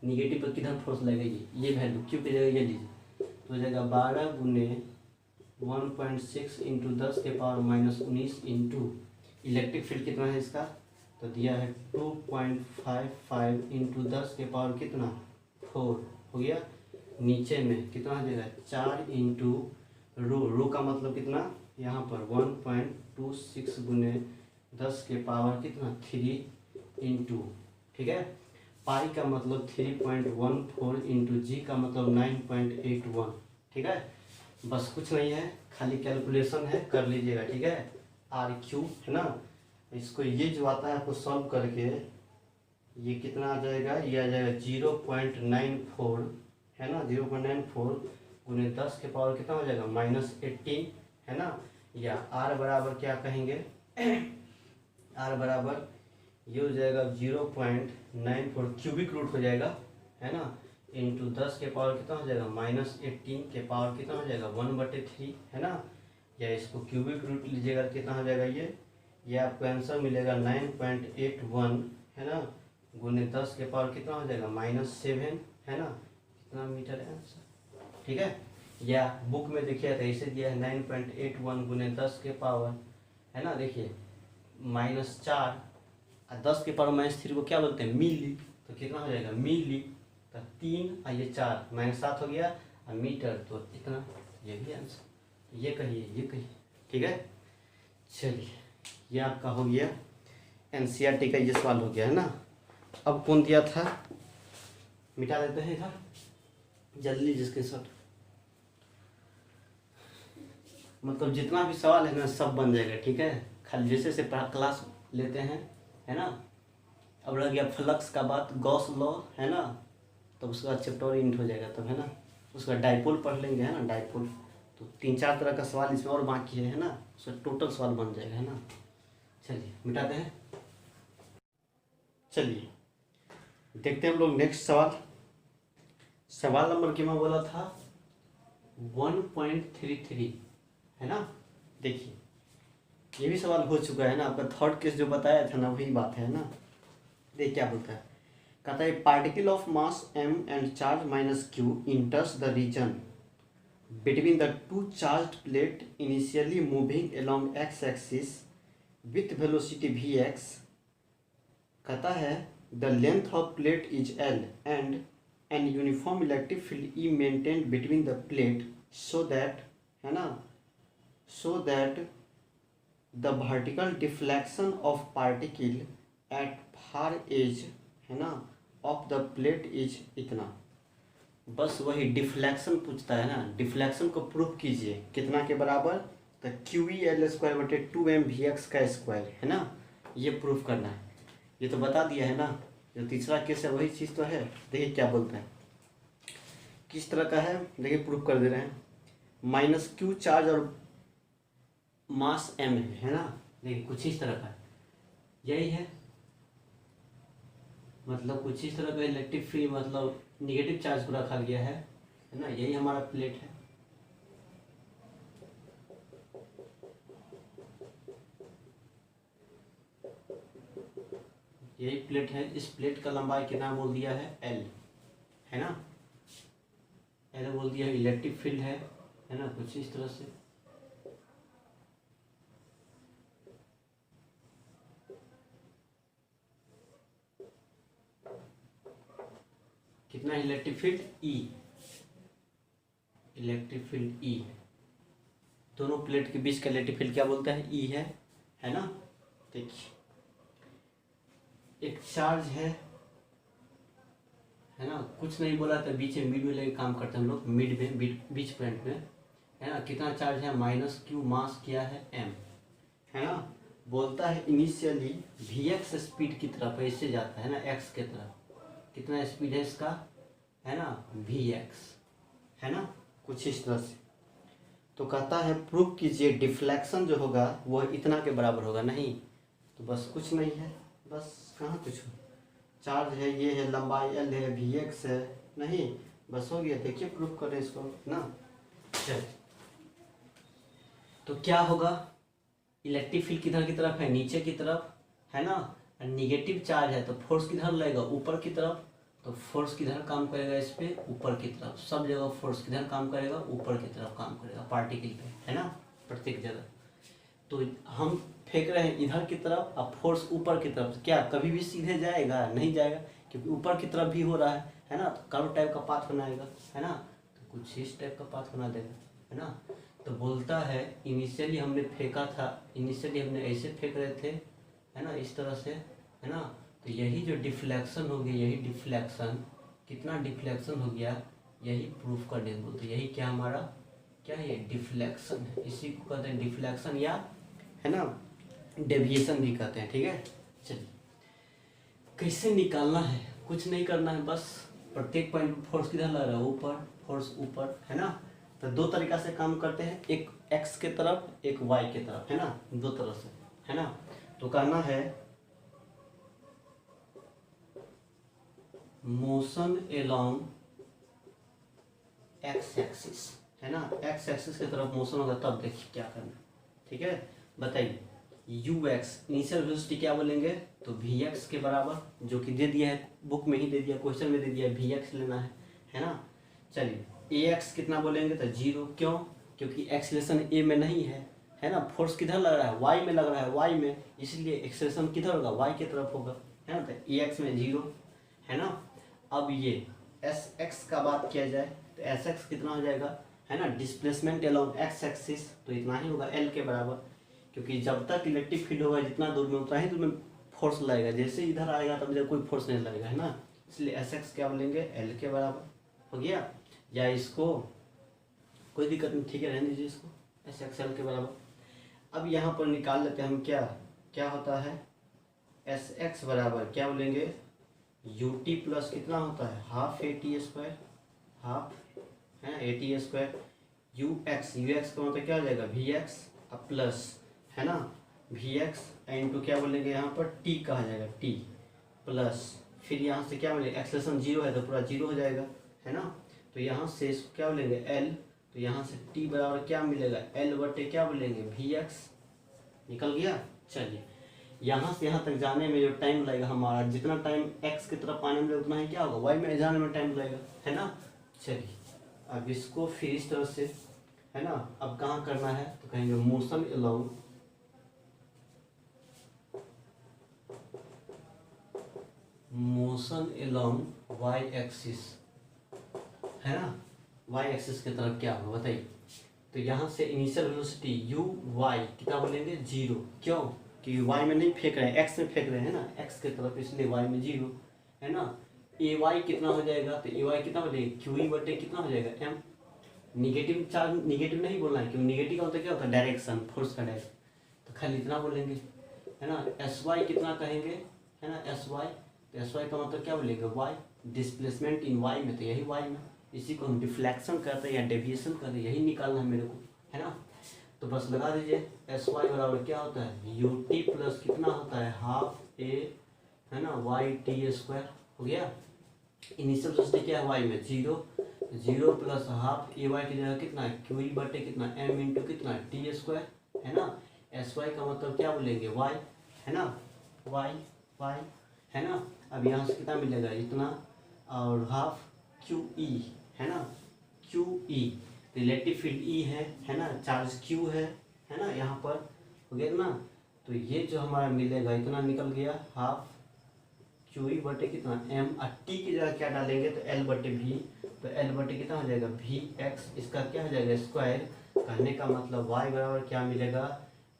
निगेटिव पर किधर फोर्स लगेगी, ये वैल्यू क्यू के जगह ये लीजिए, तो हो जाएगा 12 गुने 1.6 इंटू 10 के पावर -19 इंटू इलेक्ट्रिक फील्ड कितना है इसका, तो दिया है 2.55 इंटू 10 के पावर कितना 4, हो गया। नीचे में कितना हो जाएगा 4 इंटू रो का मतलब कितना, यहाँ पर 1.26 गुने 10 के पावर कितना 3 इंटू, ठीक है। पाई का मतलब 3.14 इंटू जी का मतलब 9.81, ठीक है। बस कुछ नहीं है, खाली कैलकुलेशन है, कर लीजिएगा, ठीक है। आर क्यू, है ना, इसको ये जो आता है आपको सॉल्व करके ये कितना आ जाएगा, ये आ जाएगा 0.94, है ना, 0.94 गुने 10 के पावर कितना हो जाएगा -18, है ना। या आर बराबर क्या कहेंगे आर बराबर ये हो जाएगा 0.94 क्यूबिक रूट हो जाएगा, है ना, इंटू 10 के पावर कितना हो जाएगा -18 के पावर कितना हो जाएगा 1/3, है ना। या इसको क्यूबिक रूट लीजिएगा कितना हो जाएगा ये आपको आंसर मिलेगा 9.81, है ना, गुने 10 के पावर कितना हो जाएगा -7, है ना, कितना मीटर है आंसर, ठीक है। या बुक में देखिए तो ऐसे दिया है 9.81 गुने 10 के पावर, है ना, देखिए -4 और 10 के पावर -3 को क्या बोलते हैं मिली, तो कितना हो जाएगा मिली, तो 3 और ये 4 -7 हो गया, और मीटर तो इतना, ये भी आंसर। ये कहिए, ये कहिए, ठीक है। चलिए, ये आपका हो गया एनसीईआरटी का ये सवाल हो गया है ना। अब कौन दिया था, मिटा देते हैं इधर जल्दी जिसके शॉट, मतलब जितना भी सवाल है ना सब बन जाएगा, ठीक है। खाली जैसे से क्लास लेते हैं, है ना। अब रह गया फ्लक्स का बात, गॉस लॉ, है ना, तो उसका चैप्टर इंट हो जाएगा तब, है ना। उसका डाइपोल पढ़ लेंगे, है ना, डाइपोल। तो 3-4 तरह का सवाल इसमें और बाकी है ना, उसका टोटल सवाल बन जाएगा, है ना। चलिए मिटाते हैं। चलिए देखते हैं हम लोग नेक्स्ट सवाल। सवाल नंबर क्या मैं बोला था, 1.33, है ना। देखिए ये भी सवाल हो चुका है ना, आपका थर्ड केस जो बताया था ना वही बात है ना। देख क्या बोलता है, कहता है particle of mass m and charge -q enters the region between the two charged plate initially moving along x-axis with velocity vx। कहता है the length of plate is L and an uniform electric field E maintained between the plate so that, है ना, so that the vertical deflection of particle at far edge, है ना, of the plate is इतना। बस वही deflection पूछता है ना, डिफ्लेक्शन को प्रूफ कीजिए कितना के बराबर, तो QEL²/2m/Vx का स्क्वायर, है ना, ये प्रूफ करना है। ये तो बता दिया है ना, जो तीसरा केस है वही चीज़ तो है। देखिए क्या बोलते हैं, किस तरह का है, देखिए प्रूफ कर दे रहे हैं। -q चार्ज और मास m है ना। देखिए कुछ इस तरह का यही है, मतलब कुछ इस तरह का इलेक्ट्रिक फील्ड, मतलब निगेटिव चार्ज को रखा गया है ना। यही हमारा प्लेट है, यही प्लेट है। इस प्लेट का लंबाई कितना बोल दिया है, L, है ना, L बोल दिया है। इलेक्ट्रिक फील्ड है ना, कुछ इस तरह से। कितना electric field, E, electric field E, दोनों प्लेट के बीच का इलेक्ट्रिक फील्ड क्या बोलता है, E है ना। देखिए एक चार्ज है ना, कुछ नहीं बोला था, बीच में मिड में लेके काम करते हैं हम लोग, मिड में, बीच पॉइंट में, है ना। कितना चार्ज है, -q, मास किया है m, है ना। बोलता है इनिशियली Vx स्पीड की तरफ ऐसे जाता है ना, x की तरफ। कितना स्पीड है इसका, है ना, Vx, है ना, कुछ इस तरह से। तो कहता है प्रूव कीजिए डिफ्लेक्शन जो होगा वो इतना के बराबर होगा। नहीं तो बस कुछ नहीं है, बस कहाँ कुछ हो, चार्ज है, ये है, लंबाई L है, Vx है, नहीं बस हो गया। देखिए प्रूफ करें इसको ना। चल तो क्या होगा, इलेक्ट्रिक फील्ड किधर की तरफ है, नीचे की तरफ, है ना। निगेटिव चार्ज है तो फोर्स किधर लगेगा, ऊपर की तरफ। तो फोर्स किधर काम करेगा, इस पे ऊपर की तरफ। सब जगह फोर्स किधर काम करेगा, ऊपर की तरफ काम करेगा, पार्टिकल पे, है ना, प्रत्येक जगह। तो हम फेंक रहे हैं इधर की तरफ, अब फोर्स ऊपर की तरफ, क्या कभी भी सीधे जाएगा, नहीं जाएगा, क्योंकि ऊपर की तरफ भी हो रहा है ना। तो कर्व टाइप का पाथ बनाएगा, है ना, तो कुछ इस टाइप का पाथ बना देगा, है ना। तो बोलता है इनिशियली हमने फेंका था, इनिशियली हमने ऐसे फेंक रहे थे, है ना, इस तरह से, है ना। तो यही जो डिफ्लेक्शन हो गया, यही डिफ्लेक्शन, कितना डिफ्लेक्शन हो गया, यही प्रूफ करने बोलते। यही क्या हमारा, क्या ये डिफ्लेक्शन है, इसी को कहते हैं डिफ्लेक्शन, या है ना डेविएशन भी कहते हैं, ठीक है। चलिए कैसे निकालना है, कुछ नहीं करना है, बस प्रत्येक पॉइंट पर फोर्स किधर लग रहा है, ऊपर, फोर्स ऊपर, है ना। तो दो तरीका से काम करते हैं, एक x के तरफ, एक y के तरफ, है ना, दो तरह से, है ना। तो कहना है मोशन एलॉन्ग x एक्सिस, है ना, x एक्सिस की तरफ मोशन होगा, तब देखिए क्या करना, ठीक है। बताइए ux इनिशियल वेलोसिटी क्या बोलेंगे, तो vx के बराबर, जो कि दे दिया है बुक में ही, दे दिया, क्वेश्चन में दे दिया, vx लेना है ना। चलिए ax कितना बोलेंगे, तो 0, क्यों, क्योंकि एक्सीलरेशन a में नहीं है ना। फोर्स किधर लग रहा है, y में लग रहा है, y में, इसलिए एक्सीलरेशन किधर होगा, y की तरफ होगा, है ना। तो ax में 0, है ना। अब ये एस एक्स का बात किया जाए तो एस एक्स कितना हो जाएगा, है ना, डिस्प्लेसमेंट अलोंग एक्स एक्सिस, तो इतना ही होगा एल के बराबर, क्योंकि जब तक इलेक्ट्रिक फील्ड होगा जितना दूर में उतना ही दूर में फोर्स लगेगा, जैसे इधर आएगा तब जब कोई फोर्स नहीं लगेगा, है ना, इसलिए एस एक्स क्या बोलेंगे, एल के बराबर हो गया। या इसको कोई दिक्कत नहीं, ठीक है, रहने दीजिए इसको, एस एक्स एल के बराबर। अब यहाँ पर निकाल लेते हैं हम, क्या क्या होता है, एस एक्स बराबर क्या बोलेंगे, यू टी प्लस कितना होता है, half a T square, half है A T square, U X का मतलब क्या हो जाएगा, वी एक्स प्लस, है ना, वी एक्स इंटू क्या बोलेंगे यहाँ पर टी कहा जाएगा, टी प्लस, फिर यहाँ से क्या बोलेंगे, एक्सलेशन जीरो है तो पूरा जीरो हो जाएगा, है ना, तो यहाँ से इसको क्या बोलेंगे एल, तो यहाँ से टी बराबर क्या मिलेगा, एल बटे क्या बोलेंगे, वी एक्स, निकल गया। चलिए यहाँ से यहाँ तक जाने में जो टाइम लगेगा हमारा, जितना टाइम एक्स की तरफ आने में उतना ही क्या होगा, वाई में जाने में टाइम लगेगा, है ना। चलिए अब इसको फिर इस तरह से, है ना, अब कहाँ करना है तो कहेंगे motion along, motion along Y axis, है ना, वाई एक्सिस की तरफ क्या होगा बताइए। तो यहाँ से इनिशियल वेलोसिटी यू वाई कितना बोलेंगे, जीरो, क्यों, क्योंकि वाई में नहीं फेंक रहे हैं, एक्स में फेंक रहे हैं ना, एक्स की तरफ, इसलिए वाई में जीरो, है ना। ए वाई कितना हो जाएगा, तो ए वाई कितना बोलेंगे, क्यू ई बटे कितना हो जाएगा, एम, निगेटिव चार्ज, निगेटिव नहीं बोलना है, क्योंकि निगेटिव का मतलब क्या होता है, डायरेक्शन, फोर्स का डायरेक्शन, तो खाली इतना बोलेंगे, है ना। एस वाई कितना कहेंगे, है ना, एस वाई, तो एस वाई का मतलब क्या बोलेंगे, वाई, डिस्प्लेसमेंट इन वाई में, तो यही वाई में, इसी को हम डिफ्लेक्शन करते हैं या डेविएशन करते हैं, यही निकालना है मेरे को, है ना। तो बस लगा दीजिए, एस वाई बराबर क्या होता है, यू टी प्लस कितना होता है, हाफ ए, है ना, वाई टी स्क्वायर हो गया। इनिशियल वेलोसिटी क्या है वाई में, जीरो, जीरो प्लस हाफ ए वाई की जगह कितना है, क्यू ई बटे कितना, एम इंटू कितना टी स्क्वायर, है ना। एस वाई का मतलब क्या बोलेंगे, वाई, है ना, वाई वाई, है ना। अब यहाँ से कितना मिलेगा, इतना, और हाफ क्यू ई, है ना, Q E, relative field E है ना, चार्ज क्यू है ना, यहाँ पर हो गया ना। तो ये जो हमारा मिलेगा इतना निकल गया, हाफ क्यू ई बटे कितना एम, और टी की जगह क्या डालेंगे तो एल बटे वी, तो एल बटे कितना हो जाएगा, वी एक्स, इसका क्या हो जाएगा, स्क्वायर, कहने का मतलब वाई बराबर क्या मिलेगा,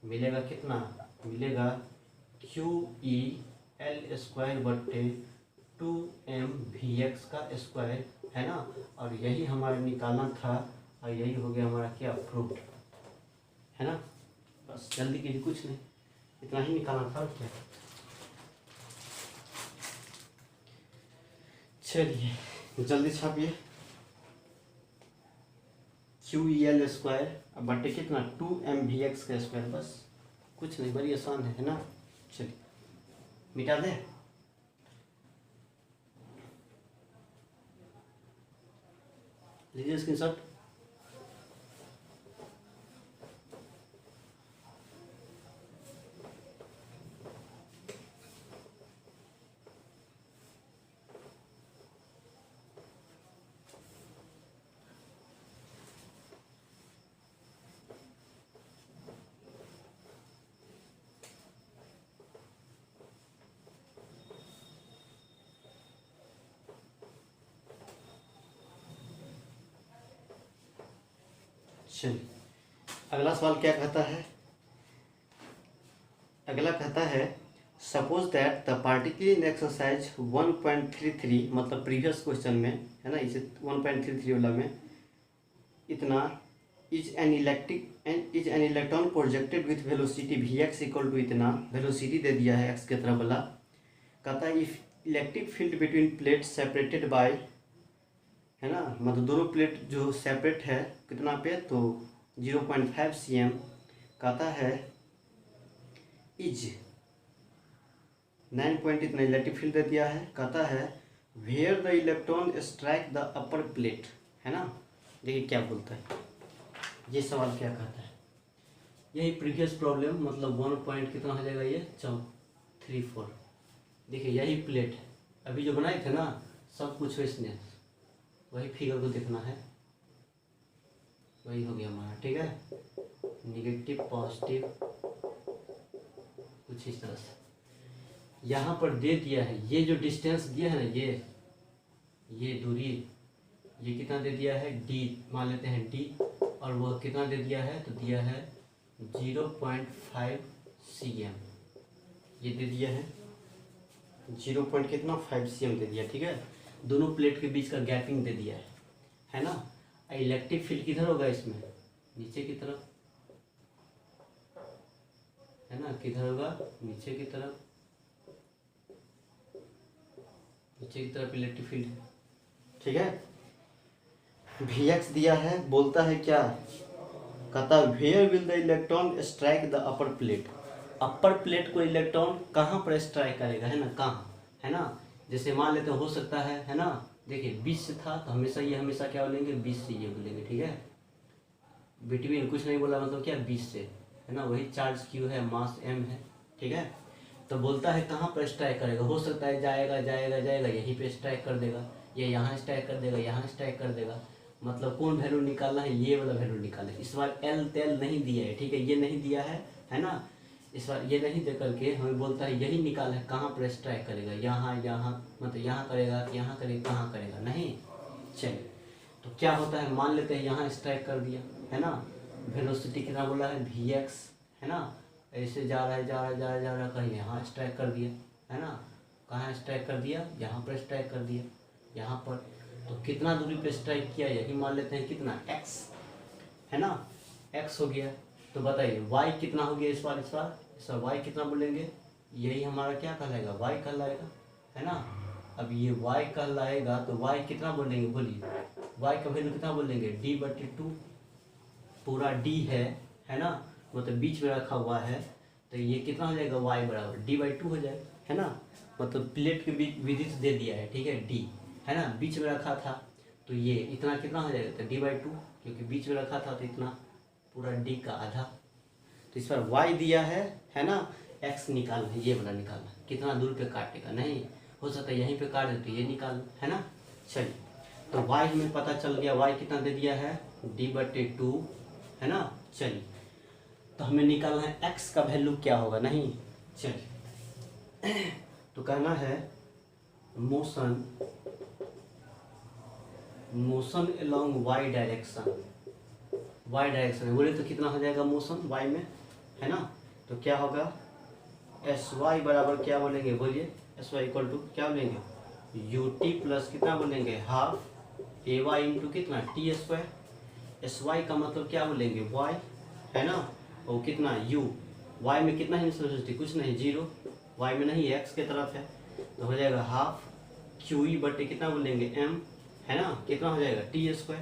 मिलेगा कितना, मिलेगा क्यू ई एल स्क्वायर बटे 2m वी एक्स का स्क्वायर, है ना। और यही हमारा निकालना था, और यही हो गया हमारा क्या, प्रूफ, है ना। बस जल्दी कीजिए, कुछ नहीं, इतना ही निकालना था, क्या। चलिए जल्दी छापिए, क्यू ई एल स्क्वायर बटे कितना 2m वी एक्स का स्क्वायर, बस कुछ नहीं, बड़ी आसान है ना। चलिए मिटा दें, लीजिए स्क्रीनशॉट। चलिए अगला सवाल क्या कहता है, अगला कहता है suppose that the particle in exercise 1.33, मतलब प्रीवियस क्वेश्चन में, है ना, इसे 1.33 वाला में, इतना is an electron projected with velocity V X equal to, इतना वेलोसिटी दे दिया है एक्स की तरफ वाला, कहता है if electric field between plate separated by, है ना, मतलब दोनों प्लेट जो सेपरेट है कितना पे, तो 0.5 cm, कहता है इज 9 पॉइंट इतना इलेक्ट्रिक फील्ड दे दिया है, कहता है where the electron strike the upper plate, है ना। देखिए क्या बोलता है, ये सवाल क्या कहता है, यही प्रीवियस प्रॉब्लम, मतलब 1 पॉइंट कितना हो जाएगा ये 34। देखिए यही प्लेट है, अभी जो बनाए थे ना सब कुछ इसने, वही फिगर को देखना है, वही हो गया हमारा, ठीक है, निगेटिव पॉजिटिव कुछ इस तरह से। यहाँ पर दे दिया है, ये जो डिस्टेंस दिया है ना, ये दूरी, ये कितना दे दिया है d, मान लेते हैं d, और वह कितना दे दिया है, तो दिया है 0.5 cm, ये दे दिया है 0.5 cm दे दिया, ठीक है। दोनों प्लेट के बीच का गैपिंग दे दिया है ना। इलेक्ट्रिक फील्ड किधर होगा इसमें, नीचे की तरफ, है ना, किधर होगा, नीचे की तरफ, नीचे की तरफ इलेक्ट्रिक फील्ड है, ठीक है। Vx दिया है, बोलता है क्या, कहता है where will the electron strike the upper plate, upper plate को इलेक्ट्रॉन कहाँ पर स्ट्राइक करेगा, है ना, कहाँ, है ना। जैसे मान लेते हो सकता है ना, देखिए 20 से था तो हमेशा ये हमेशा क्या बोलेंगे, 20 से ये बोलेंगे, ठीक है। बिटवीन कुछ नहीं बोला, मतलब क्या 20 से, है ना, वही चार्ज क्यू है, मास m है, ठीक है। तो बोलता है कहाँ पर स्ट्राइक करेगा, हो सकता है जाएगा जाएगा जाएगा यहीं पे स्ट्राइक कर देगा, या यहाँ स्ट्राइक कर देगा, यहाँ स्ट्राइक कर देगा। मतलब कौन वैल्यू निकालना है, ये वाला वैल्यू निकाले। इस बार एल तेल नहीं दिया है, ठीक है, ये नहीं दिया है ना। इस बार ये नहीं दे करके हमें बोलता है यही निकाल है, कहाँ पर स्ट्राइक करेगा, यहाँ यहाँ, मतलब यहाँ करेगा, यहाँ करेगा, कहाँ करेगा, नहीं। चलिए, तो क्या होता है, मान लेते हैं यहाँ स्ट्राइक कर दिया, है ना। वेलोसिटी कितना बोला है, Vx, है ना, ऐसे जा रहा है जा रहा है जा रहा है जा रहा है, कहीं यहाँ स्ट्राइक कर दिया, है ना, कहाँ स्ट्राइक कर दिया, यहाँ पर स्ट्राइक कर दिया, यहाँ पर। तो कितना दूरी पे स्ट्राइक किया, यही मान लेते हैं कितना, x, है ना, x हो गया। तो बताइए y कितना हो गया इस बार, y कितना बोलेंगे, यही हमारा क्या कहलाएगा, y कहलाएगा, है ना। अब ये y कहलाएगा तो y कितना बोलेंगे, बोलिए, y का वैल्यू कितना बोलेंगे, d/2, पूरा d है ना, मतलब बीच में रखा हुआ है, तो ये कितना हो जाएगा, y बराबर d/2 हो जाएगा, है ना। मतलब प्लेट के बीच विद्युत दे दिया है, ठीक है, d, है ना, बीच में रखा था, तो ये इतना कितना हो जाएगा, तो d/2, क्योंकि बीच में रखा था तो इतना पूरा d का आधा। तो इस पर y दिया है ना, x निकालना है, ये वाला निकालना, कितना दूर पे काटेगा, नहीं हो सकता यहीं पे काट दे तो ये निकाल, है ना। चलिए, तो y हमें पता चल गया, y कितना दे दिया है, d/2, है ना। चलिए, तो हमें निकालना है x का वैल्यू क्या होगा, नहीं। चलिए, तो कहना है मोशन अलोंग y डायरेक्शन, में बोले तो कितना हो जाएगा मोशन y में, है ना। तो क्या होगा, sy बराबर क्या बोलेंगे, बोलिए, sy इक्वल टू क्या बोलेंगे, ut प्लस कितना बोलेंगे, हाफ ay इंटू कितना t²। sy का मतलब क्या बोलेंगे, y, है ना, और कितना u, y में कितना है वेलोसिटी, कुछ नहीं, 0, y में नहीं, x के तरफ है, तो हो जाएगा हाफ qe बटे कितना बोलेंगे m, है ना, कितना हो जाएगा t²।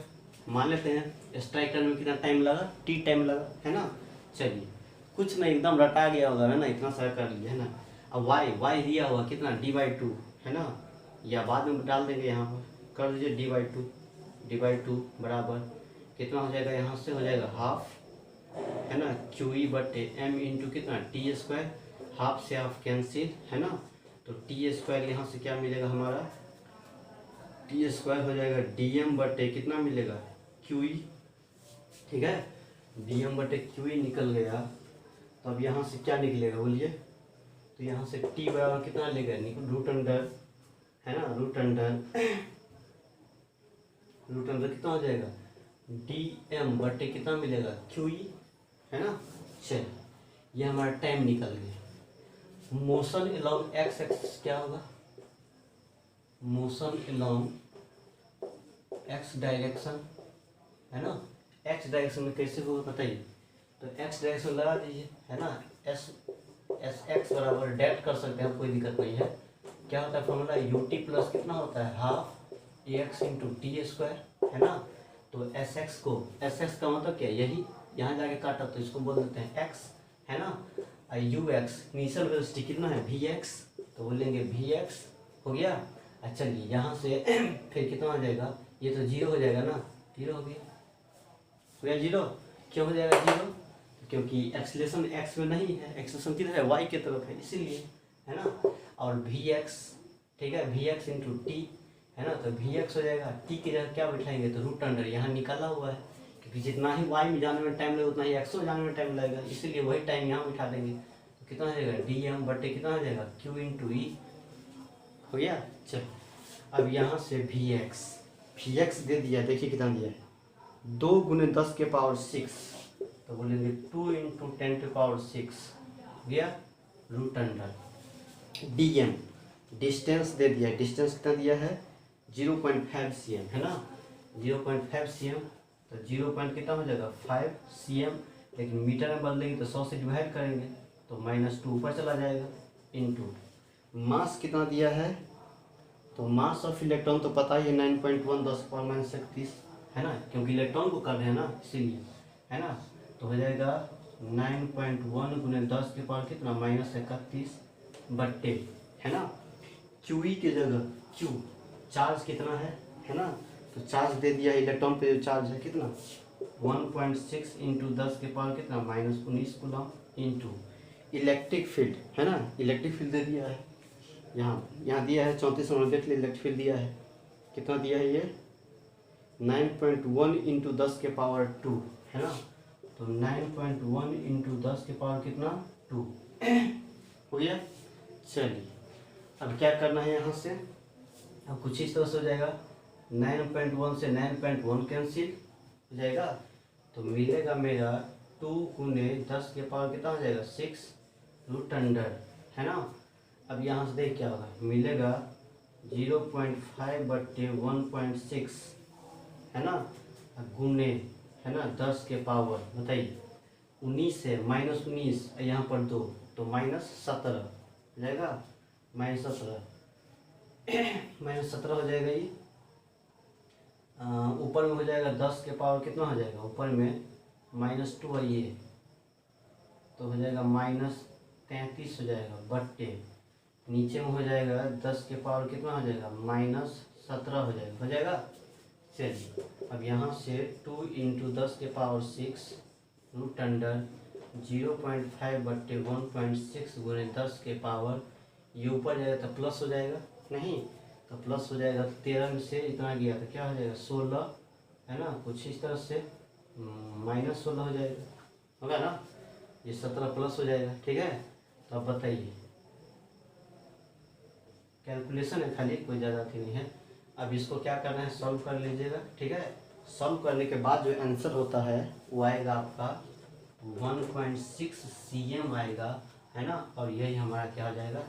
मान लेते हैं स्ट्राइक करने में कितना टाइम लगा, t टाइम लगा, है ना। चलिए, कुछ नहीं, एकदम रटा गया होगा, है ना, इतना सारा कर लिया, है ना। अब y दिया हुआ कितना, d/2, है ना, या बाद में डाल देंगे, यहाँ पर कर दीजिए d/2 बराबर कितना हो जाएगा, यहाँ से हो जाएगा हाफ, है ना, qe बटे m इंटू कितना t², हाफ से हाफ कैंसिल, है ना। तो t² यहाँ से क्या मिलेगा हमारा, t² हो जाएगा dm बटे कितना मिलेगा, qe, ठीक है, dm बटे qe निकल गया। तो अब यहाँ से क्या निकलेगा, बोलिए, तो यहाँ से t बराबर कितना लेगा, रूट अंडर, है ना, रूट अंडर कितना हो जाएगा, dm बटे कितना मिलेगा, qe, है ना। चलिए, ये हमारा टाइम निकल गया। मोशन अलोंग x एक्सिस क्या होगा, मोशन अलोंग x डायरेक्शन, है ना, x डायरेक्शन में कैसे होगा बताइए, तो x डायरेक्शन लगा दीजिए, है ना, एस एक्स बराबर डेट कर सकते हैं, कोई दिक्कत नहीं है। क्या होता है फॉर्मूला, ut प्लस कितना होता है, हाफ ax इंटू t², है ना। तो एस एक्स का मतलब क्या, यही यहाँ जाके काटा तो इसको बोल देते हैं x, है ना। ux इनिशियल वेलोसिटी कितना है, vx, तो बोलेंगे vx हो गया। अच्छा चलिए, यहाँ से फिर कितना हो जाएगा, ये तो 0 हो जाएगा ना, 0 हो गया 0, क्यों हो जाएगा 0, क्योंकि एक्सीलरेशन x में नहीं है, एक्सीलरेशन किधर है, y के तरफ है, इसीलिए, है ना। और vx, ठीक है, vx इंटू t, है ना, तो vx हो जाएगा, t की जगह क्या बैठाएंगे, तो रूट अंडर, यहाँ निकाला हुआ है, क्योंकि जितना ही y में जाने में टाइम लगेगा उतना ही x में जाने में टाइम लगेगा, इसीलिए वही टाइम यहाँ बिठा देंगे। तो कितना हो जाएगा, dm बटे कितना हो जाएगा, q इंटू ई, हो गया। चलो, अब यहाँ से वी एक्स दे दिया, देखिए कितना दिया है 2 गुने 10 के पावर 6, तो बोलेंगे 2 इंटू 10 के पावर 6 गया root under D M, distance दे दिया, डिस्टेंस कितना दिया है 0.5 cm है ना, 0.5 cm, तो 0 पॉइंट कितना हो जाएगा 5 cm, लेकिन मीटर में बदलेंगे तो 100 से डिवाइड करेंगे तो -2 ऊपर चला जाएगा, इनटू मास कितना दिया है, तो मास ऑफ इलेक्ट्रॉन तो पता ही है 9.1 10 31 है ना, क्योंकि इलेक्ट्रॉन को कर रहे हैं ना इसीलिए है ना, तो हो जाएगा 9.1 गुने 10 के पावर कितना -31 बट्टे है ना, क्यूई की जगह क्यू चार्ज कितना है ना, तो चार्ज दे दिया इलेक्ट्रॉन पे जो चार्ज है कितना 1.6 इंटू 10 के पावर कितना -19 कूलम, इंटू इलेक्ट्रिक फील्ड है ना, इलेक्ट्रिक फील्ड दे दिया है यहाँ दिया है 34 नंबर, देख लीजिए इलेक्ट्रिक फील्ड दिया है कितना दिया है ये 9.1 इंटू 10 के पावर 2 है ना, तो 9.1 इंटू 10 के पावर कितना 2 हो गया। चलिए अब क्या करना है यहाँ से, अब कुछ इस तरह से हो जाएगा 9.1 से 9.1 कैंसिल हो जाएगा, तो मिलेगा मेरा 2 गुने 10 के पावर कितना हो जाएगा 6 रूट अंडर है ना, अब यहाँ से देख क्या होगा मिलेगा 0.5 बट्टे 1.6 है ना, गुने है ना 10 के पावर बताइए 19 है -19 यहाँ पर 2 तो -17 हो जाएगा, -17 -17 हो जाएगा ये, ऊपर में हो जाएगा 10 के पावर कितना हो जाएगा, ऊपर में -2 है ये, तो हो जाएगा -33 हो जाएगा बट्टे नीचे में हो जाएगा 10 के पावर कितना हो जाएगा -17 हो जाएगा। चलिए अब यहाँ से 2 इंटू 10 के पावर 6 रूट अंडर 0.5 बट्टे 1.6 गुने 10 के पावर, ये ऊपर जाएगा तो प्लस हो जाएगा, नहीं तो प्लस हो जाएगा, 13 में से इतना गया तो क्या हो जाएगा 16 है ना, कुछ इस तरह से -16 हो जाएगा, होगा ना, ये 17 प्लस हो जाएगा, ठीक है। तो अब बताइए कैलकुलेशन है खाली, कोई ज़्यादा थी नहीं है। अब इसको क्या करना है सॉल्व कर लीजिएगा, ठीक है। सॉल्व करने के बाद जो आंसर होता है वो आएगा आपका 1.6 cm आएगा है ना, और यही हमारा क्या हो जाएगा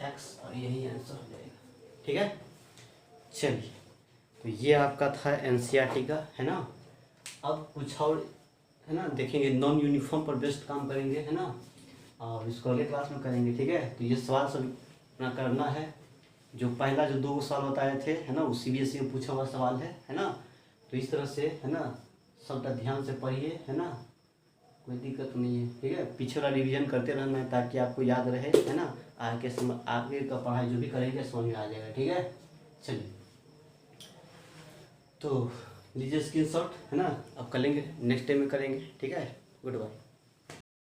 x, और यही आंसर हो जाएगा, ठीक है। चलिए तो ये आपका था NCERT का है ना। अब कुछ और है ना देखेंगे, नॉन यूनिफॉर्म पर बेस्ड काम करेंगे है ना, और इसको अगले क्लास में करेंगे, ठीक है। तो ये सवाल सब अपना करना है, जो पहला जो 2 सवाल बताए थे है ना वो CBSE में पूछा हुआ सवाल है ना, तो इस तरह से है ना सबका ध्यान से पढ़िए है ना, कोई दिक्कत नहीं है, ठीक है। पीछे वाला रिवीजन करते रहना है ताकि आपको याद रहे है ना, आगे का पढ़ाई जो भी करेंगे समझ में आ जाएगा, ठीक है। चलिए तो लीजिए स्क्रीनशॉट है ना, अब कर लेंगे नेक्स्ट टाइम में करेंगे, ठीक है। Good bye.